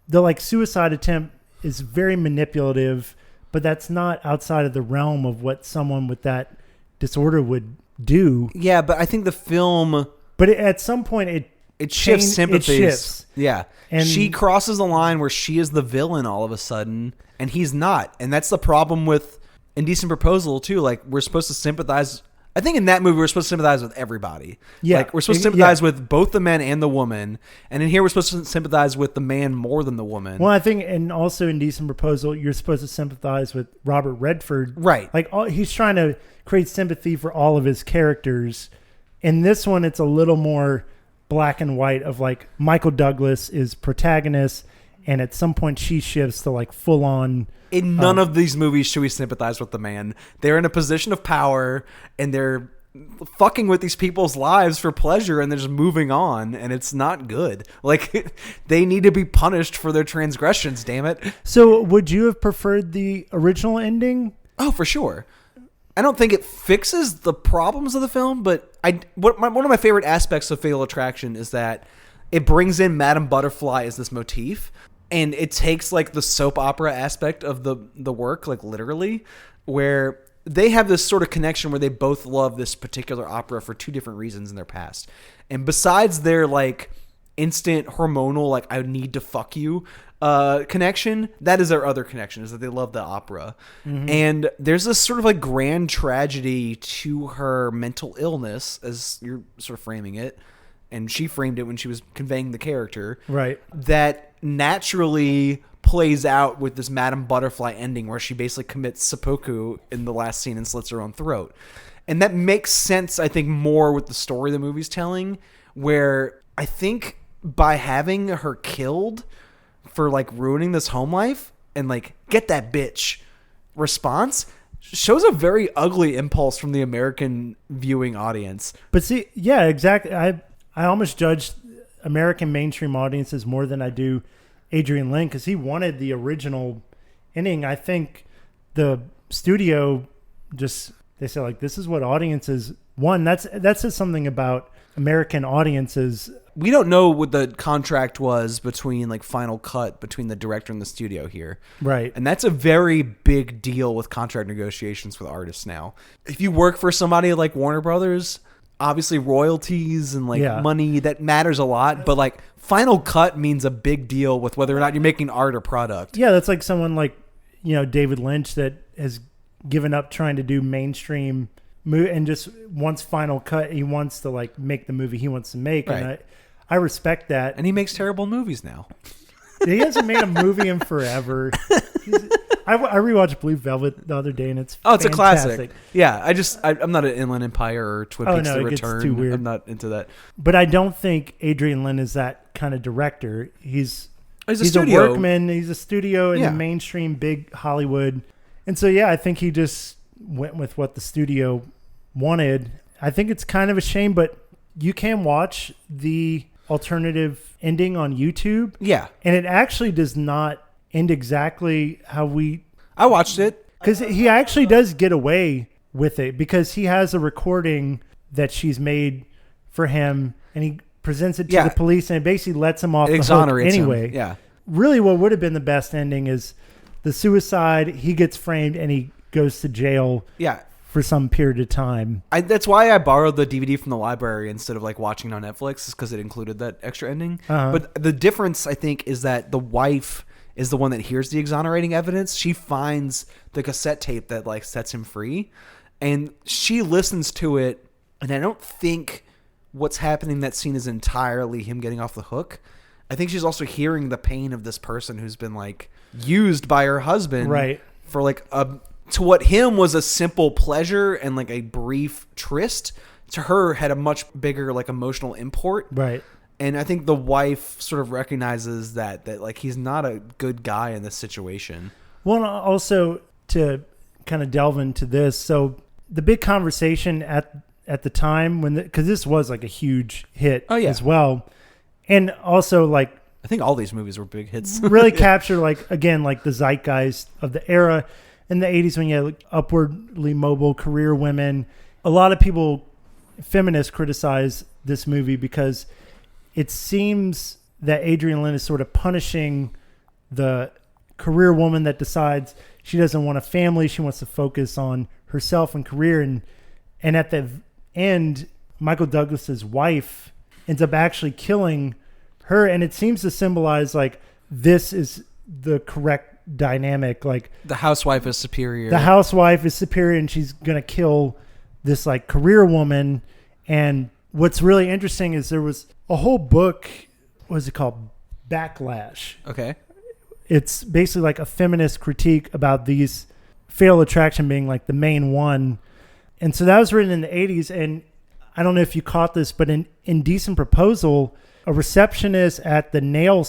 the like suicide attempt is very manipulative, but that's not outside of the realm of what someone with that disorder would do. Yeah, but I think the film, but at some point it shifts sympathies. It shifts. Yeah. And she crosses the line where she is the villain all of a sudden and he's not. And that's the problem with Indecent Proposal too. Like, we're supposed to sympathize. I think in that movie we're supposed to sympathize with everybody. Yeah. Like, we're supposed to sympathize with both the men and the woman. And in here we're supposed to sympathize with the man more than the woman. Well, I think, and also in Indecent Proposal, you're supposed to sympathize with Robert Redford. Right. Like, he's trying to create sympathy for all of his characters. In this one, it's a little more black and white of like Michael Douglas is protagonist, and at some point she shifts to like full on. In none of these movies should we sympathize with the man. They're in a position of power and they're fucking with these people's lives for pleasure and they're just moving on, and it's not good. Like, they need to be punished for their transgressions, damn it. So would you have preferred the original ending? Oh, for sure. I don't think it fixes the problems of the film, but one of my favorite aspects of Fatal Attraction is that it brings in Madame Butterfly as this motif, and it takes like the soap opera aspect of the work, like literally, where they have this sort of connection where they both love this particular opera for two different reasons in their past. And besides their like instant hormonal, like I need to fuck you connection, that is their other connection, is that they love the opera. Mm-hmm. And there's this sort of like grand tragedy to her mental illness, as you're sort of framing it. And she framed it when she was conveying the character. Right. That naturally plays out with this Madame Butterfly ending where she basically commits seppuku in the last scene and slits her own throat. And that makes sense, I think, more with the story the movie's telling, where I think by having her killed for like ruining this home life and like get that bitch response shows a very ugly impulse from the American viewing audience. But see, yeah, exactly. I almost judged American mainstream audiences more than I do Adrian Lyne, because he wanted the original ending. I think the studio they said like, this is what audiences want. That says something about American audiences. We don't know what the contract was between like Final Cut between the director and the studio here. Right. And that's a very big deal with contract negotiations with artists now. If you work for somebody like Warner Brothers, obviously royalties and like money, that matters a lot, but like Final Cut means a big deal with whether or not you're making art or product. Yeah, that's like someone like, David Lynch that has given up trying to do mainstream and just wants Final Cut. He wants to like make the movie he wants to make. Right. And I respect that. And he makes terrible movies now. He hasn't made a movie in forever. I rewatched Blue Velvet the other day, and it's fantastic. A classic. Yeah, I'm not an Inland Empire or Twin Peaks: The Return. Gets too weird. I'm not into that. But I don't think Adrian Lyne is that kind of director. He's a workman. He's a studio in the mainstream big Hollywood, and so I think he just went with what the studio wanted. I think it's kind of a shame, but you can watch the alternative ending on YouTube. Yeah, and it actually does not end exactly how I watched it, because he actually does get away with it, because he has a recording that she's made for him and he presents it to the police, and it basically lets him off the hook anyway. Him. Yeah, really what would have been the best ending is the suicide. He gets framed and he goes to jail for some period of time. That's why I borrowed the DVD from the library instead of like watching it on Netflix, is because it included that extra ending. But the difference, I think, is that the wife is the one that hears the exonerating evidence. She finds the cassette tape that like sets him free, and she listens to it. And I don't think what's happening in that scene is entirely him getting off the hook. I think she's also hearing the pain of this person who's been like used by her husband, right, for like to what him was a simple pleasure and like a brief tryst, to her had a much bigger like emotional import. Right. And I think the wife sort of recognizes that like he's not a good guy in this situation. Well, also to kind of delve into this, so the big conversation at the time because this was like a huge hit as well, and also like I think all these movies were big hits. Really capture like again like the zeitgeist of the era in the 80s when you had like upwardly mobile career women. A lot of people, feminists, criticize this movie because it seems that Adrian Lyne is sort of punishing the career woman that decides she doesn't want a family. She wants to focus on herself and career. And at the end, Michael Douglas's wife ends up actually killing her. And it seems to symbolize like this is the correct dynamic. Like the housewife is superior. The housewife is superior and she's going to kill this like career woman. And what's really interesting is there was a whole book, what is it called? Backlash. Okay. It's basically like a feminist critique about these Fatal Attraction being like the main one. And so that was written in the 80s. And I don't know if you caught this, but in Indecent Proposal, a receptionist at the nail,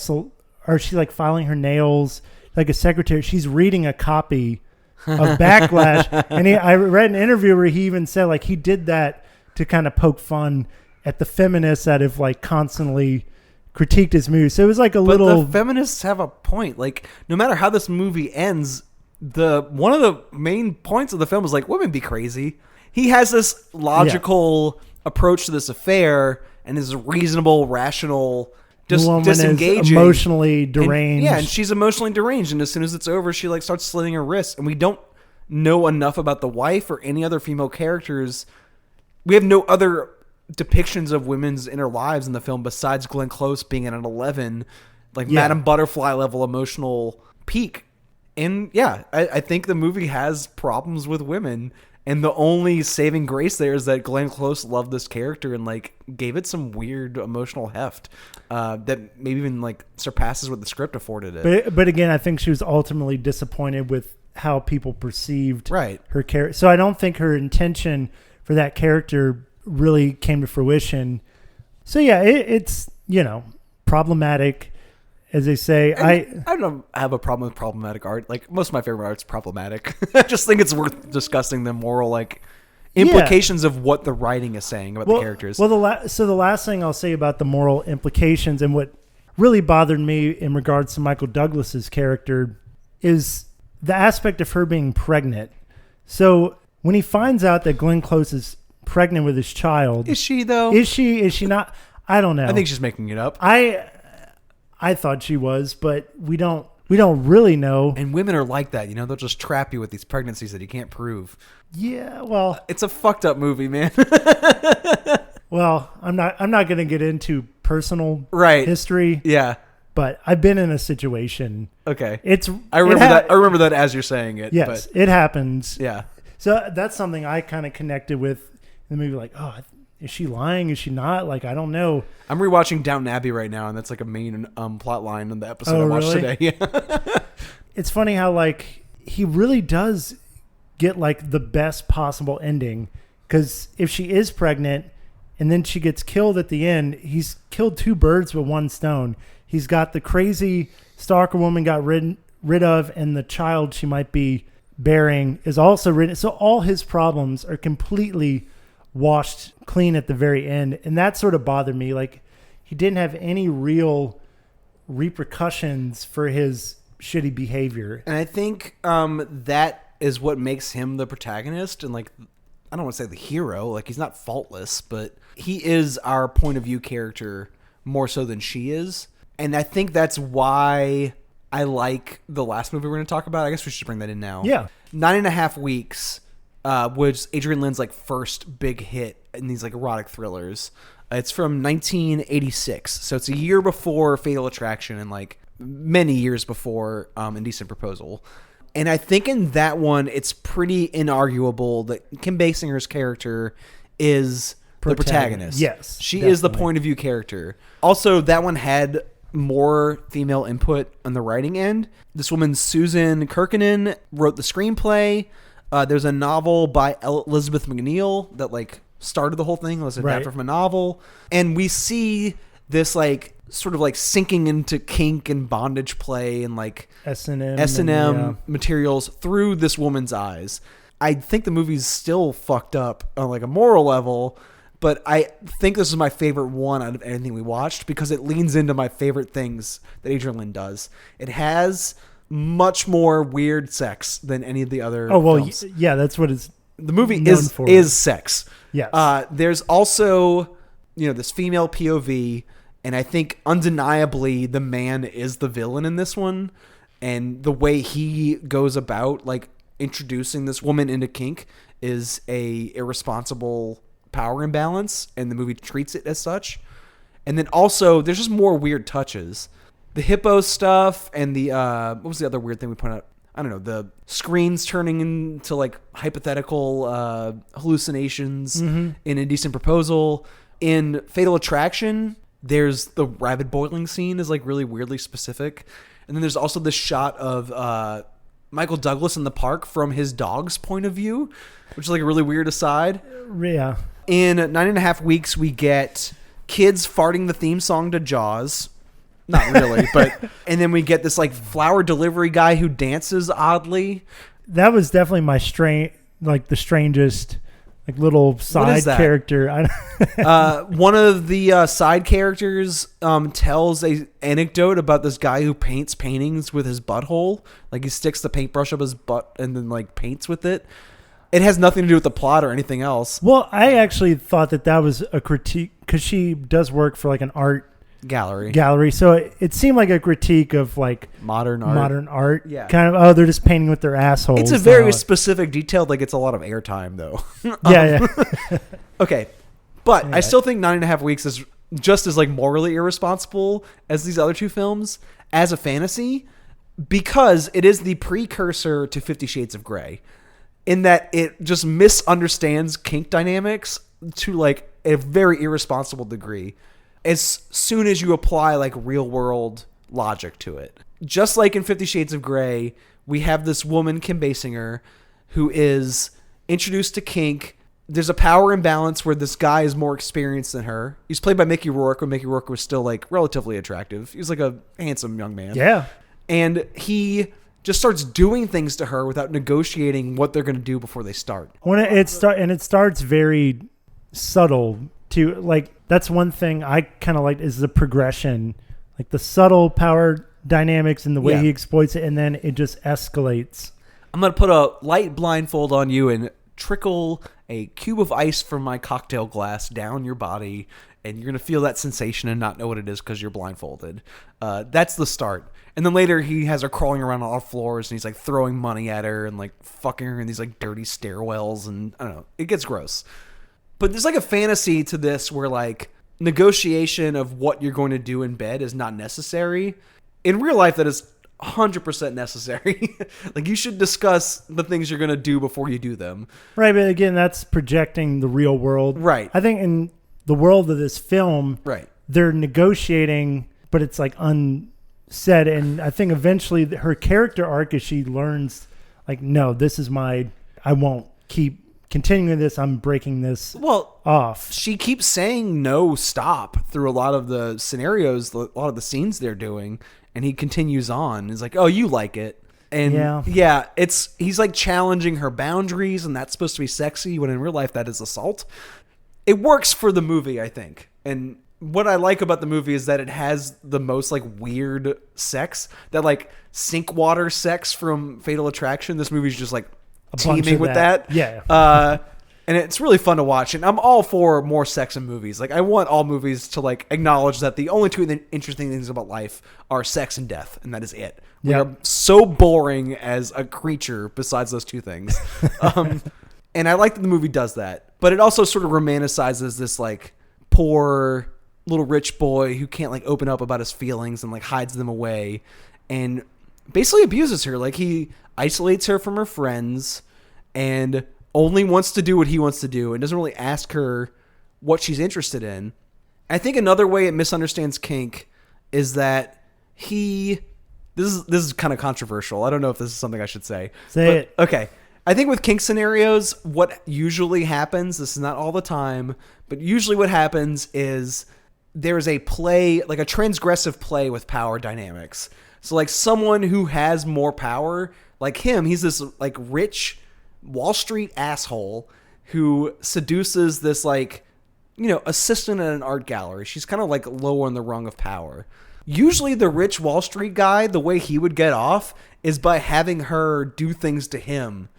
or she's like filing her nails, like a secretary, she's reading a copy of Backlash. And I read an interview where he even said like he did that to kind of poke fun at the feminists that have like constantly critiqued his movie. So it was like But the feminists have a point. Like, no matter how this movie ends, one of the main points of the film is like, women be crazy. He has this logical approach to this affair and is reasonable, rational, disengaging, is emotionally deranged. And she's emotionally deranged. And as soon as it's over, she like starts slitting her wrists. And we don't know enough about the wife or any other female characters. We have no other depictions of women's inner lives in the film besides Glenn Close being at an 11, like Madame Butterfly level emotional peak. And I think the movie has problems with women, and the only saving grace there is that Glenn Close loved this character and like gave it some weird emotional heft that maybe even like surpasses what the script afforded it. But again, I think she was ultimately disappointed with how people perceived her character. So I don't think her intention for that character really came to fruition. So it's problematic. As they say, I don't have a problem with problematic art. Like, most of my favorite art's problematic. I just think it's worth discussing the moral, like, implications of what the writing is saying about the characters. Well, the last thing I'll say about the moral implications and what really bothered me in regards to Michael Douglas's character is the aspect of her being pregnant. So when he finds out that Glenn Close is pregnant with his child, is she though? Is she not? I don't know. I think she's making it up. I thought she was, but we don't really know. And women are like that, they'll just trap you with these pregnancies that you can't prove. Yeah, well, it's a fucked up movie, man. Well, I'm not going to get into personal history. Yeah. But I've been in a situation. Okay. I remember that as you're saying it. Yes, it happens. Yeah. So that's something I kind of connected with in the movie, like, oh, is she lying? Is she not? Like, I don't know. I'm rewatching Downton Abbey right now, and that's like a main plot line in the episode I watched today. Yeah. It's funny how like he really does get like the best possible ending, because if she is pregnant and then she gets killed at the end, he's killed two birds with one stone. He's got the crazy stalker woman got rid of, and the child she might be bearing is also rid. So all his problems are completely washed clean at the very end, and that sort of bothered me. Like, he didn't have any real repercussions for his shitty behavior, and I think that is what makes him the protagonist. And like, I don't want to say the hero, like he's not faultless, but he is our point of view character more so than she is. And I think that's why I like the last movie we're going to talk about. I guess we should bring that in now. Yeah. 9.5 Weeks was Adrian Lyne's like first big hit in these like erotic thrillers. It's from 1986. So it's a year before Fatal Attraction and like many years before Indecent Proposal. And I think in that one, it's pretty inarguable that Kim Basinger's character is the protagonist. Yes. She is the point of view character. Also, that one had more female input on the writing end. This woman, Susan Kirkinen, wrote the screenplay. There's a novel by Elizabeth McNeil that like started the whole thing. It was adapted from a novel. And we see this like sort of like sinking into kink and bondage play and like S&M materials through this woman's eyes. I think the movie's still fucked up on like a moral level, but I think this is my favorite one out of anything we watched because it leans into my favorite things that Adrian Lyne does. It has much more weird sex than any of the other films. Yeah, that's what it's the movie is sex. Yes. There's also, this female POV, and I think undeniably the man is the villain in this one, and the way he goes about like introducing this woman into kink is a irresponsible power imbalance, and the movie treats it as such. And then also there's just more weird touches. The hippo stuff and the what was the other weird thing we pointed out? I don't know, the screens turning into like hypothetical hallucinations in Indecent Proposal. In Fatal Attraction, there's the rabbit boiling scene is like really weirdly specific. And then there's also this shot of Michael Douglas in the park from his dog's point of view, which is like a really weird aside. Yeah. In 9.5 Weeks, we get kids farting the theme song to Jaws. Not really, but... And then we get this, like, flower delivery guy who dances oddly. That was definitely my the strangest like little side that? character. One of the side characters tells a anecdote about this guy who paints paintings with his butthole. Like he sticks the paintbrush up his butt and then like paints with it. It has nothing to do with the plot or anything else. Well, I actually thought that was a critique because she does work for like an art gallery. So it seemed like a critique of like modern art. Yeah. Kind of, they're just painting with their assholes. It's a very specific detail that gets a lot of airtime though. Yeah. Okay. But I still think 9.5 Weeks is just as like morally irresponsible as these other two films as a fantasy, because it is the precursor to 50 Shades of Grey in that it just misunderstands kink dynamics to like a very irresponsible degree as soon as you apply like real world logic to it. Just like in 50 Shades of Grey, we have this woman, Kim Basinger, who is introduced to kink. There's a power imbalance where this guy is more experienced than her. He's played by Mickey Rourke when Mickey Rourke was still like relatively attractive. He was like a handsome young man. Yeah. And he just starts doing things to her without negotiating what they're going to do before they start. When it starts very subtle too. Like that's one thing I kind of like is the progression, like the subtle power dynamics and the way he exploits it, and then it just escalates. I'm going to put a light blindfold on you and trickle a cube of ice from my cocktail glass down your body, and you're going to feel that sensation and not know what it is because you're blindfolded. That's the start. And then later he has her crawling around on all floors and he's like throwing money at her and like fucking her in these like dirty stairwells, and I don't know, it gets gross. But there's like a fantasy to this where like negotiation of what you're going to do in bed is not necessary. In real life, that is 100% necessary. Like you should discuss the things you're going to do before you do them. Right, but again, that's projecting the real world. Right. I think in the world of this film, right, they're negotiating, but it's like unsaid. And I think eventually her character arc is she learns like, no, this is I won't keep continuing this. I'm breaking this off. She keeps saying no, stop through a lot of the scenarios, a lot of the scenes they're doing. And he continues on. He's like, oh, you like it. And yeah, he's like challenging her boundaries, and that's supposed to be sexy when in real life that is assault. It works for the movie, I think. And what I like about the movie is that it has the most like weird sex, that like sink water sex from Fatal Attraction. This movie's just like teeming with that. Yeah. And it's really fun to watch. And I'm all for more sex in movies. Like I want all movies to like acknowledge that the only two interesting things about life are sex and death, and that is it. We are so boring as a creature besides those two things. And I like that the movie does that, but it also sort of romanticizes this like poor little rich boy who can't like open up about his feelings and like hides them away and basically abuses her. Like he isolates her from her friends and only wants to do what he wants to do and doesn't really ask her what she's interested in. I think another way it misunderstands kink is that this is kind of controversial. I don't know if this is something I should say. Say it. Okay. I think with kink scenarios, what usually happens, this is not all the time, but usually what happens is there's a play, like a transgressive play with power dynamics. So like someone who has more power, like him, he's this like rich Wall Street asshole who seduces this like, you know, assistant at an art gallery. She's kind of like low on the rung of power. Usually the rich Wall Street guy, the way he would get off is by having her do things to him.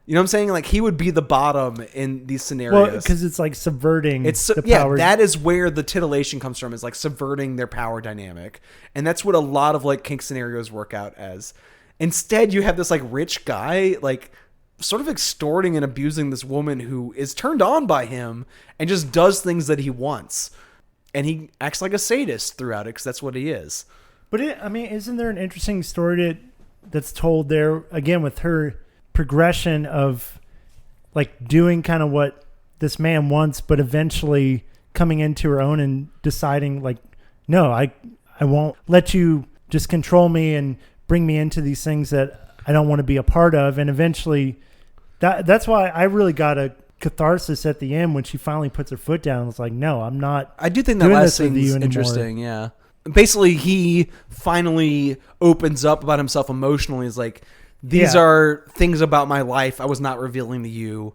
You know what I'm saying? Like he would be the bottom in these scenarios. Well, because it's like subverting the yeah, power. that is where the titillation comes from, is like subverting their power dynamic. And that's what a lot of like kink scenarios work out as. Instead, you have this like rich guy like sort of extorting and abusing this woman who is turned on by him and just does things that he wants. And he acts like a sadist throughout it because that's what he is. But isn't there an interesting story that's told there again with her progression of like doing kind of what this man wants, but eventually coming into her own and deciding like, no, I won't let you just control me and bring me into these things that I don't want to be a part of. And eventually that's why I really got a catharsis at the end when she finally puts her foot down. It's like, no, I'm not. I do think that last scene is interesting. Yeah. Basically, he finally opens up about himself emotionally. He's like, these are things about my life I was not revealing to you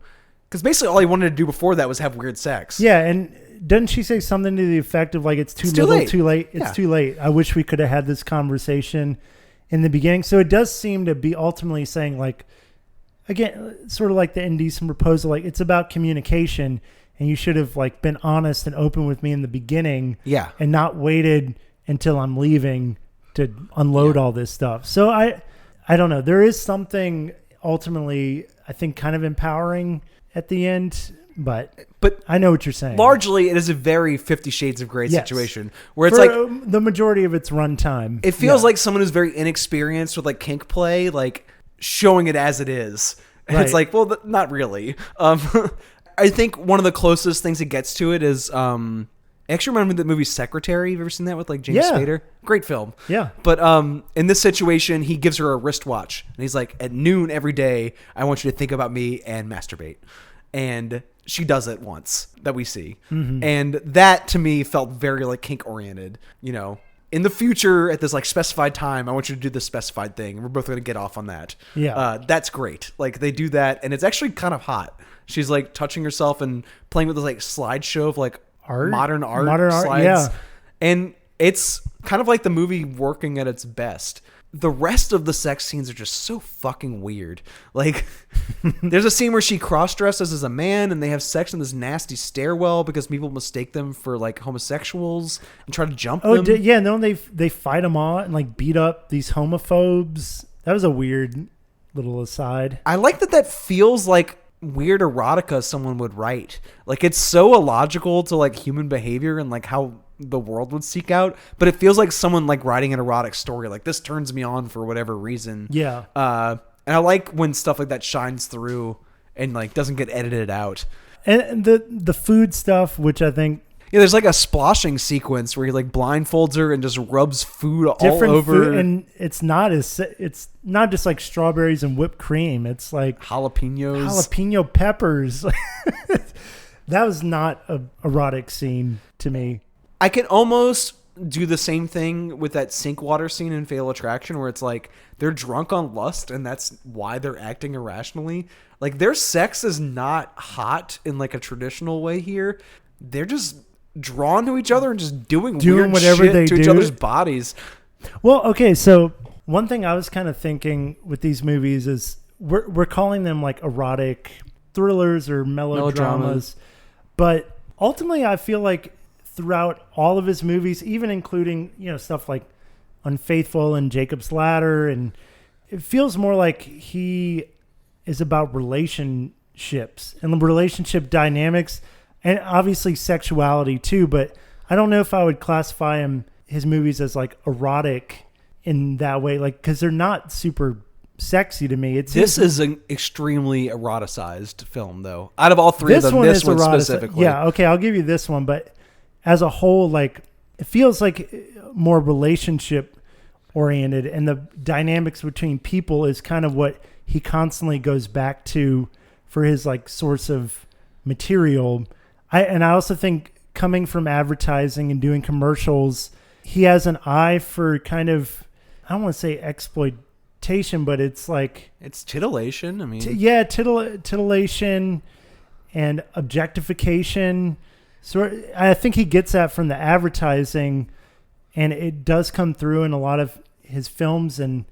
Because basically all he wanted to do before that was have weird sex. Yeah, and doesn't she say something to the effect of like, it's too little, late. too late? It's too late. I wish we could have had this conversation in the beginning. So it does seem to be ultimately saying, like, again, sort of like the Indecent Proposal, like, it's about communication, and you should have like been honest and open with me in the beginning, and not waited until I'm leaving to unload all this stuff. So I don't know. There is something ultimately, I think, kind of empowering at the end, but I know what you're saying. Largely, it is a very 50 Shades of Grey situation where it's for like the majority of its runtime. It feels like someone who's very inexperienced with like kink play, like showing it as it is. And it's like, well, not really. I think one of the closest things it gets to it is, I actually remember the movie Secretary. Have you ever seen that with like James Spader? Great film. Yeah. But in this situation, he gives her a wristwatch, and he's like, at noon every day, I want you to think about me and masturbate. And she does it once that we see. Mm-hmm. And that to me felt very like kink oriented, you know. In the future, at this like specified time, I want you to do this specified thing. We're both going to get off on that. Yeah. That's great. Like they do that, and it's actually kind of hot. She's like touching herself and playing with this like slideshow of like modern art slides. Yeah. And it's kind of like the movie working at its best. The rest of the sex scenes are just so fucking weird. Like, there's a scene where she cross-dresses as a man and they have sex in this nasty stairwell because people mistake them for, like, homosexuals and try to jump them. No, they fight them all and, like, beat up these homophobes. That was a weird little aside. I like that feels like weird erotica someone would write. Like, it's so illogical to, like, human behavior and, like, how the world would seek out, but it feels like someone like writing an erotic story. Like, this turns me on for whatever reason. Yeah. And I like when stuff like that shines through and like doesn't get edited out. And the food stuff, which I think, there's like a splashing sequence where he like blindfolds her and just rubs food all over. Food, and it's not just like strawberries and whipped cream. It's like jalapeno peppers. That was not a erotic scene to me. I can almost do the same thing with that sink water scene in Fatal Attraction where it's like they're drunk on lust and that's why they're acting irrationally. Like their sex is not hot in like a traditional way here. They're just drawn to each other and just doing weird whatever shit they to do. each other's bodies. Well, okay, so one thing I was kind of thinking with these movies is we're calling them like erotic thrillers or melodramas. But ultimately I feel like throughout all of his movies, even including, stuff like Unfaithful and Jacob's Ladder, and it feels more like he is about relationships and relationship dynamics and obviously sexuality too, but I don't know if I would classify his movies as like erotic in that way, like, because they're not super sexy to me. This is an extremely eroticized film, though. Out of all three of them, this one specifically. Yeah, okay, I'll give you this one, but as a whole, like, it feels like more relationship oriented, and the dynamics between people is kind of what he constantly goes back to for his like source of material. I also think coming from advertising and doing commercials, he has an eye for kind of, I don't want to say exploitation, but it's like it's titillation. I mean, titillation and objectification. So I think he gets that from the advertising, and it does come through in a lot of his films. And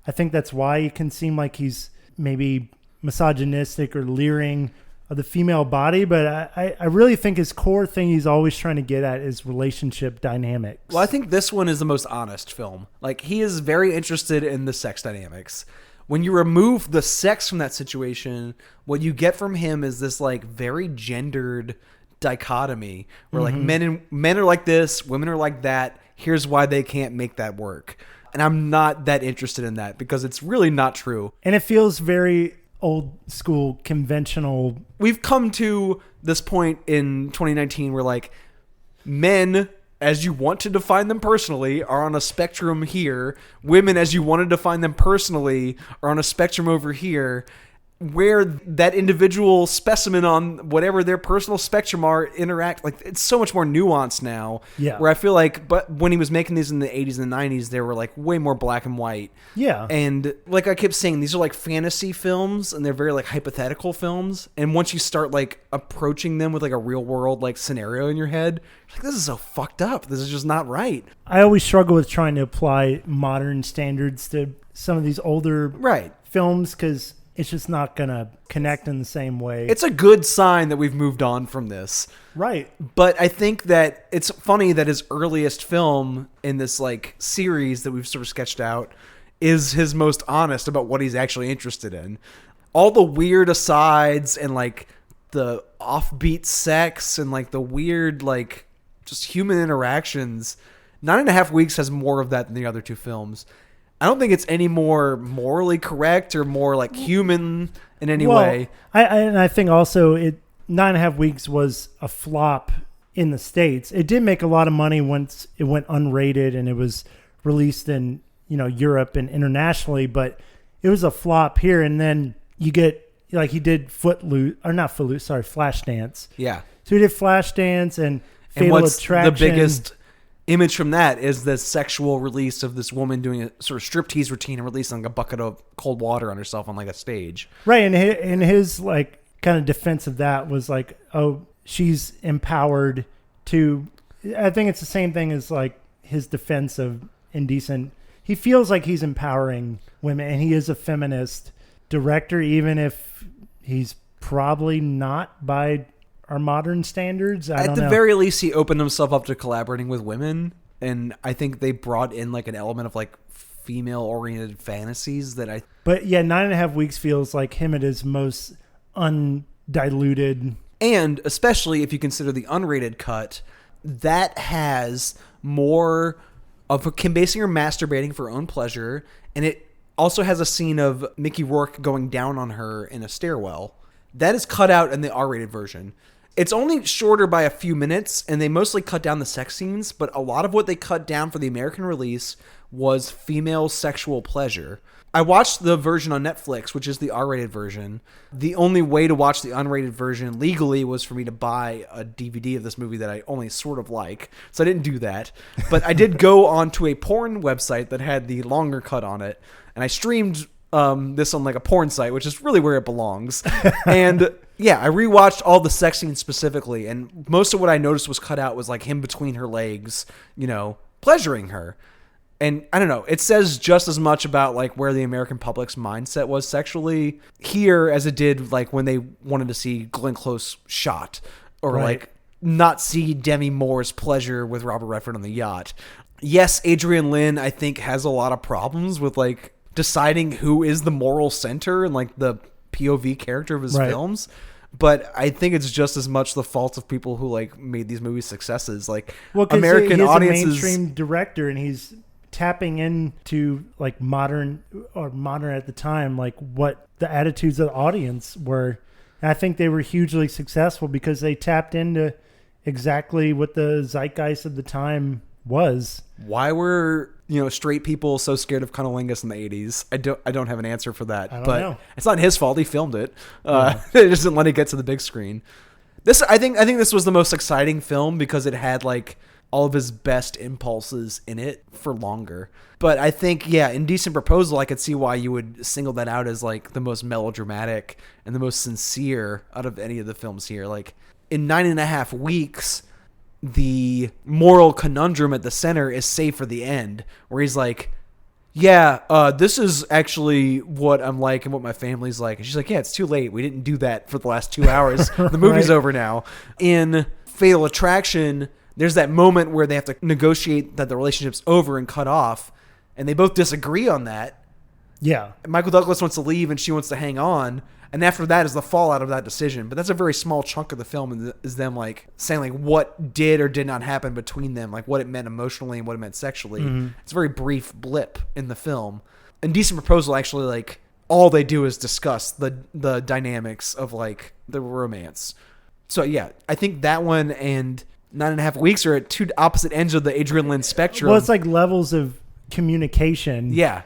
I think that's why it can seem like he's maybe misogynistic or leering of the female body. But I really think his core thing he's always trying to get at is relationship dynamics. Well, I think this one is the most honest film. Like, he is very interested in the sex dynamics. When you remove the sex from that situation, what you get from him is this like very gendered dichotomy where like men are like this, women are like that. Here's why they can't make that work. And I'm not that interested in that because it's really not true. And it feels very old school, conventional. We've come to this point in 2019 where like men, as you want to define them personally, are on a spectrum here. Women, as you want to define them personally, are on a spectrum over here. where that individual specimen on whatever their personal spectrum are interact. Like, it's so much more nuanced now. Yeah. Where I feel like, but when he was making these in the 80s and the 90s, they were like way more black and white. Yeah. And like I kept saying, these are like fantasy films and they're very like hypothetical films. And once you start like approaching them with like a real world like scenario in your head, you're like, this is so fucked up. This is just not right. I always struggle with trying to apply modern standards to some of these older films because it's just not going to connect in the same way. It's a good sign that we've moved on from this. Right. But I think that it's funny that his earliest film in this like series that we've sort of sketched out is his most honest about what he's actually interested in. All the weird asides and like the offbeat sex and like the weird like just human interactions. 9.5 Weeks has more of that than the other two films. I don't think it's any more morally correct or more like human in any way. I think also 9.5 Weeks was a flop in the States. It did make a lot of money once it went unrated and it was released in, Europe and internationally, but it was a flop here. And then you get like he did Flashdance. Yeah. So he did Flashdance and Fatal Attraction. The biggest image from that is the sexual release of this woman doing a sort of striptease routine and releasing like a bucket of cold water on herself on like a stage. Right. And his like kind of defense of that was like, oh, she's empowered to, I think it's the same thing as like his defense of Indecent. He feels like he's empowering women and he is a feminist director, even if he's probably not by our modern standards. At the very least, he opened himself up to collaborating with women, and I think they brought in like an element of like female-oriented fantasies that I. But yeah, 9.5 Weeks feels like him at his most undiluted, and especially if you consider the unrated cut, that has more of Kim Basinger masturbating for her own pleasure, and it also has a scene of Mickey Rourke going down on her in a stairwell. That is cut out in the R-rated version. It's only shorter by a few minutes, and they mostly cut down the sex scenes, but a lot of what they cut down for the American release was female sexual pleasure. I watched the version on Netflix, which is the R-rated version. The only way to watch the unrated version legally was for me to buy a DVD of this movie that I only sort of like, so I didn't do that. But I did go onto a porn website that had the longer cut on it, and I streamed this on like a porn site, which is really where it belongs. And yeah, I rewatched all the sex scenes specifically, and most of what I noticed was cut out was like him between her legs, pleasuring her. And I don't know, it says just as much about like where the American public's mindset was sexually here as it did like when they wanted to see Glenn Close shot or like not see Demi Moore's pleasure with Robert Redford on the yacht. Yes, Adrian Lyne, I think, has a lot of problems with like deciding who is the moral center and like the POV character of his films. But I think it's just as much the fault of people who like made these movies successes. Like American audiences, he's a mainstream director and he's tapping into like modern at the time, like what the attitudes of the audience were. And I think they were hugely successful because they tapped into exactly what the zeitgeist of the time was. Why were straight people so scared of cunnilingus in the 80s? I don't have an answer for that. I don't know. It's not his fault. He filmed it. They just didn't let it get to the big screen. I think this was the most exciting film because it had like all of his best impulses in it for longer. But I think, Indecent Proposal, I could see why you would single that out as like the most melodramatic and the most sincere out of any of the films here. Like in 9.5 Weeks, the moral conundrum at the center is saved for the end, where he's like, this is actually what I'm like and what my family's like. And she's like, it's too late. We didn't do that for the last 2 hours. The movie's over now. In Fatal Attraction, there's that moment where they have to negotiate that the relationship's over and cut off, and they both disagree on that. Yeah. Michael Douglas wants to leave and she wants to hang on. And after that is the fallout of that decision. But that's a very small chunk of the film, is them like saying like what did or did not happen between them, like what it meant emotionally and what it meant sexually. Mm-hmm. It's a very brief blip in the film. Indecent Proposal, actually, like all they do is discuss the dynamics of like the romance. So yeah, I think that one and 9.5 Weeks are at two opposite ends of the Adrian Lyne spectrum. Well, it's like levels of communication. Yeah.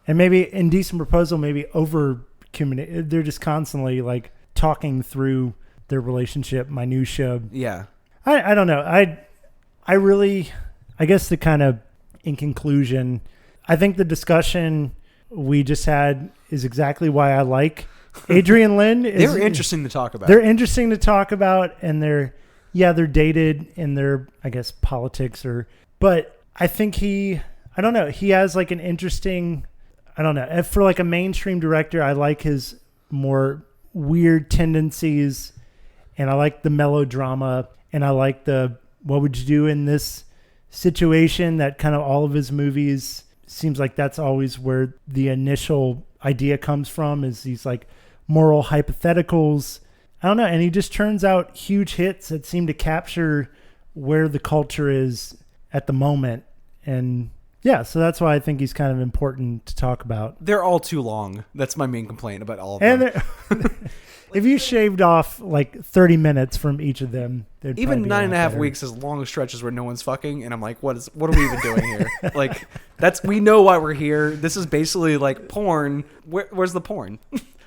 And maybe Indecent Proposal maybe over they're just constantly like talking through their relationship, minutia. Yeah. I don't know. I really, I guess in conclusion, I think the discussion we just had is exactly why I like Adrian Lyne. They're interesting to talk about. They're interesting to talk about, and they're dated in their, I guess, politics but I think he has like an interesting, I don't know, for like a mainstream director, I like his more weird tendencies, and I like the melodrama, and I like the what would you do in this situation, that kind of all of his movies seems like that's always where the initial idea comes from, is these like moral hypotheticals. I don't know, and he just turns out huge hits that seem to capture where the culture is at the moment. And yeah, so that's why I think he's kind of important to talk about. They're all too long. That's my main complaint about all of them. And if you shaved off like 30 minutes from each of them, even 9.5 weeks is long stretches where no one's fucking, and I'm like, what are we even doing here? Like, we know why we're here. This is basically like porn. Where's the porn?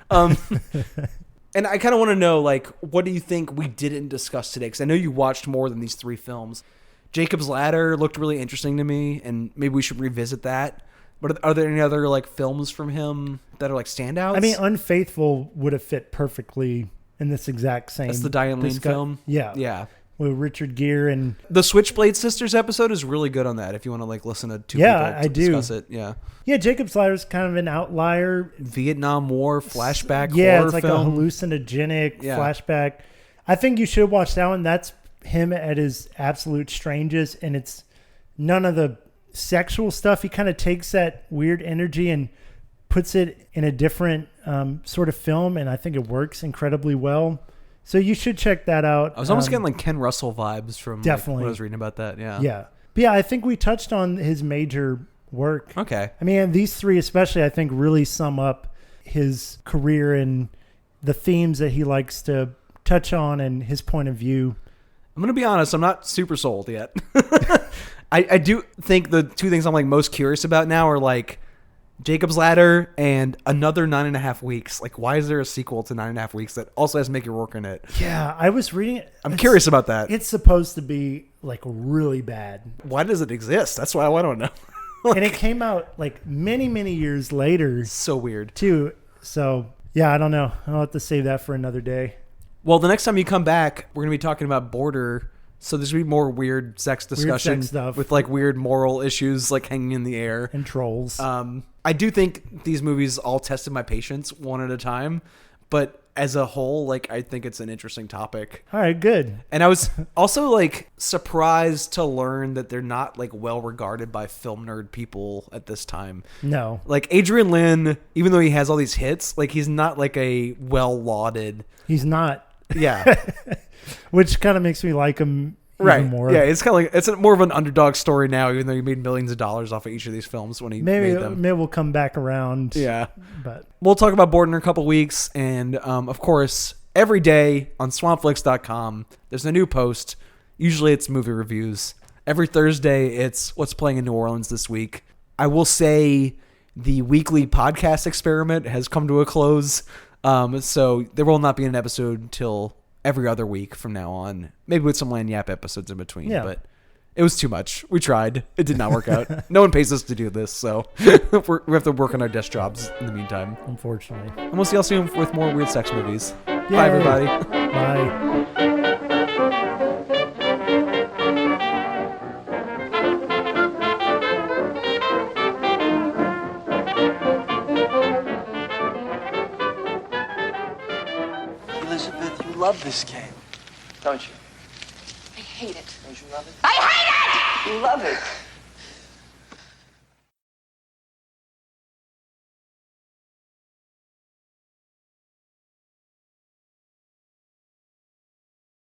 And I kind of want to know, like, what do you think we didn't discuss today? Because I know you watched more than these 3 films. Jacob's Ladder looked really interesting to me, and maybe we should revisit that. But are there any other like films from him that are like standouts? I mean, Unfaithful would have fit perfectly in this exact same. That's the Diane Lane film. Yeah, yeah. With Richard Gere and the Switchblade Sisters episode is really good on that. If you want to like listen to 2 people discuss it, yeah. Jacob's Ladder is kind of an outlier. Vietnam War flashback. Yeah, horror it's like film. a hallucinogenic flashback. I think you should watch that one. That's him at his absolute strangest, and it's none of the sexual stuff. He kind of takes that weird energy and puts it in a different sort of film, and I think it works incredibly well. So you should check that out. I was almost getting like Ken Russell vibes from definitely when I was reading about that. Yeah. But yeah, I think we touched on his major work. Okay. I mean, these 3 especially, I think, really sum up his career and the themes that he likes to touch on and his point of view. I'm going to be honest, I'm not super sold yet. I do think the 2 things I'm like most curious about now are like Jacob's Ladder and another 9.5 weeks. Like, why is there a sequel to 9.5 weeks that also has Mickey Rourke in it? Yeah, I was reading it. I'm curious about that. It's supposed to be like really bad. Why does it exist? That's why I don't know. And it came out like many, many years later. So weird. Too. So, yeah, I don't know. I'll have to save that for another day. Well, the next time you come back, we're going to be talking about Border. So there's going to be more weird sex discussion weird sex stuff with like weird moral issues like hanging in the air. And trolls. I do think these movies all tested my patience one at a time. But as a whole, like, I think it's an interesting topic. All right, good. And I was also like surprised to learn that they're not like well regarded by film nerd people at this time. No. Like Adrian Lyne, even though he has all these hits, like he's not like a well lauded. He's not. Yeah. Which kind of makes me like him even more. Yeah, it's kind of like, it's more of an underdog story now, even though he made millions of dollars off of each of these films when he made them. Maybe we'll come back around. Yeah. But we'll talk about Border in a couple weeks. And of course, every day on swampflix.com, there's a new post. Usually it's movie reviews. Every Thursday, it's what's playing in New Orleans this week. I will say the weekly podcast experiment has come to a close. So there will not be an episode till every other week from now on, maybe with some Lanyap episodes in between. Yeah. But it was too much. We tried. It did not work out. No one pays us to do this, so we have to work on our desk jobs in the meantime. Unfortunately. And we'll see y'all soon with more weird sex movies. Yay. Bye, everybody. Bye. Love this game, don't you? I hate it. Don't you love it? I hate it! You love it.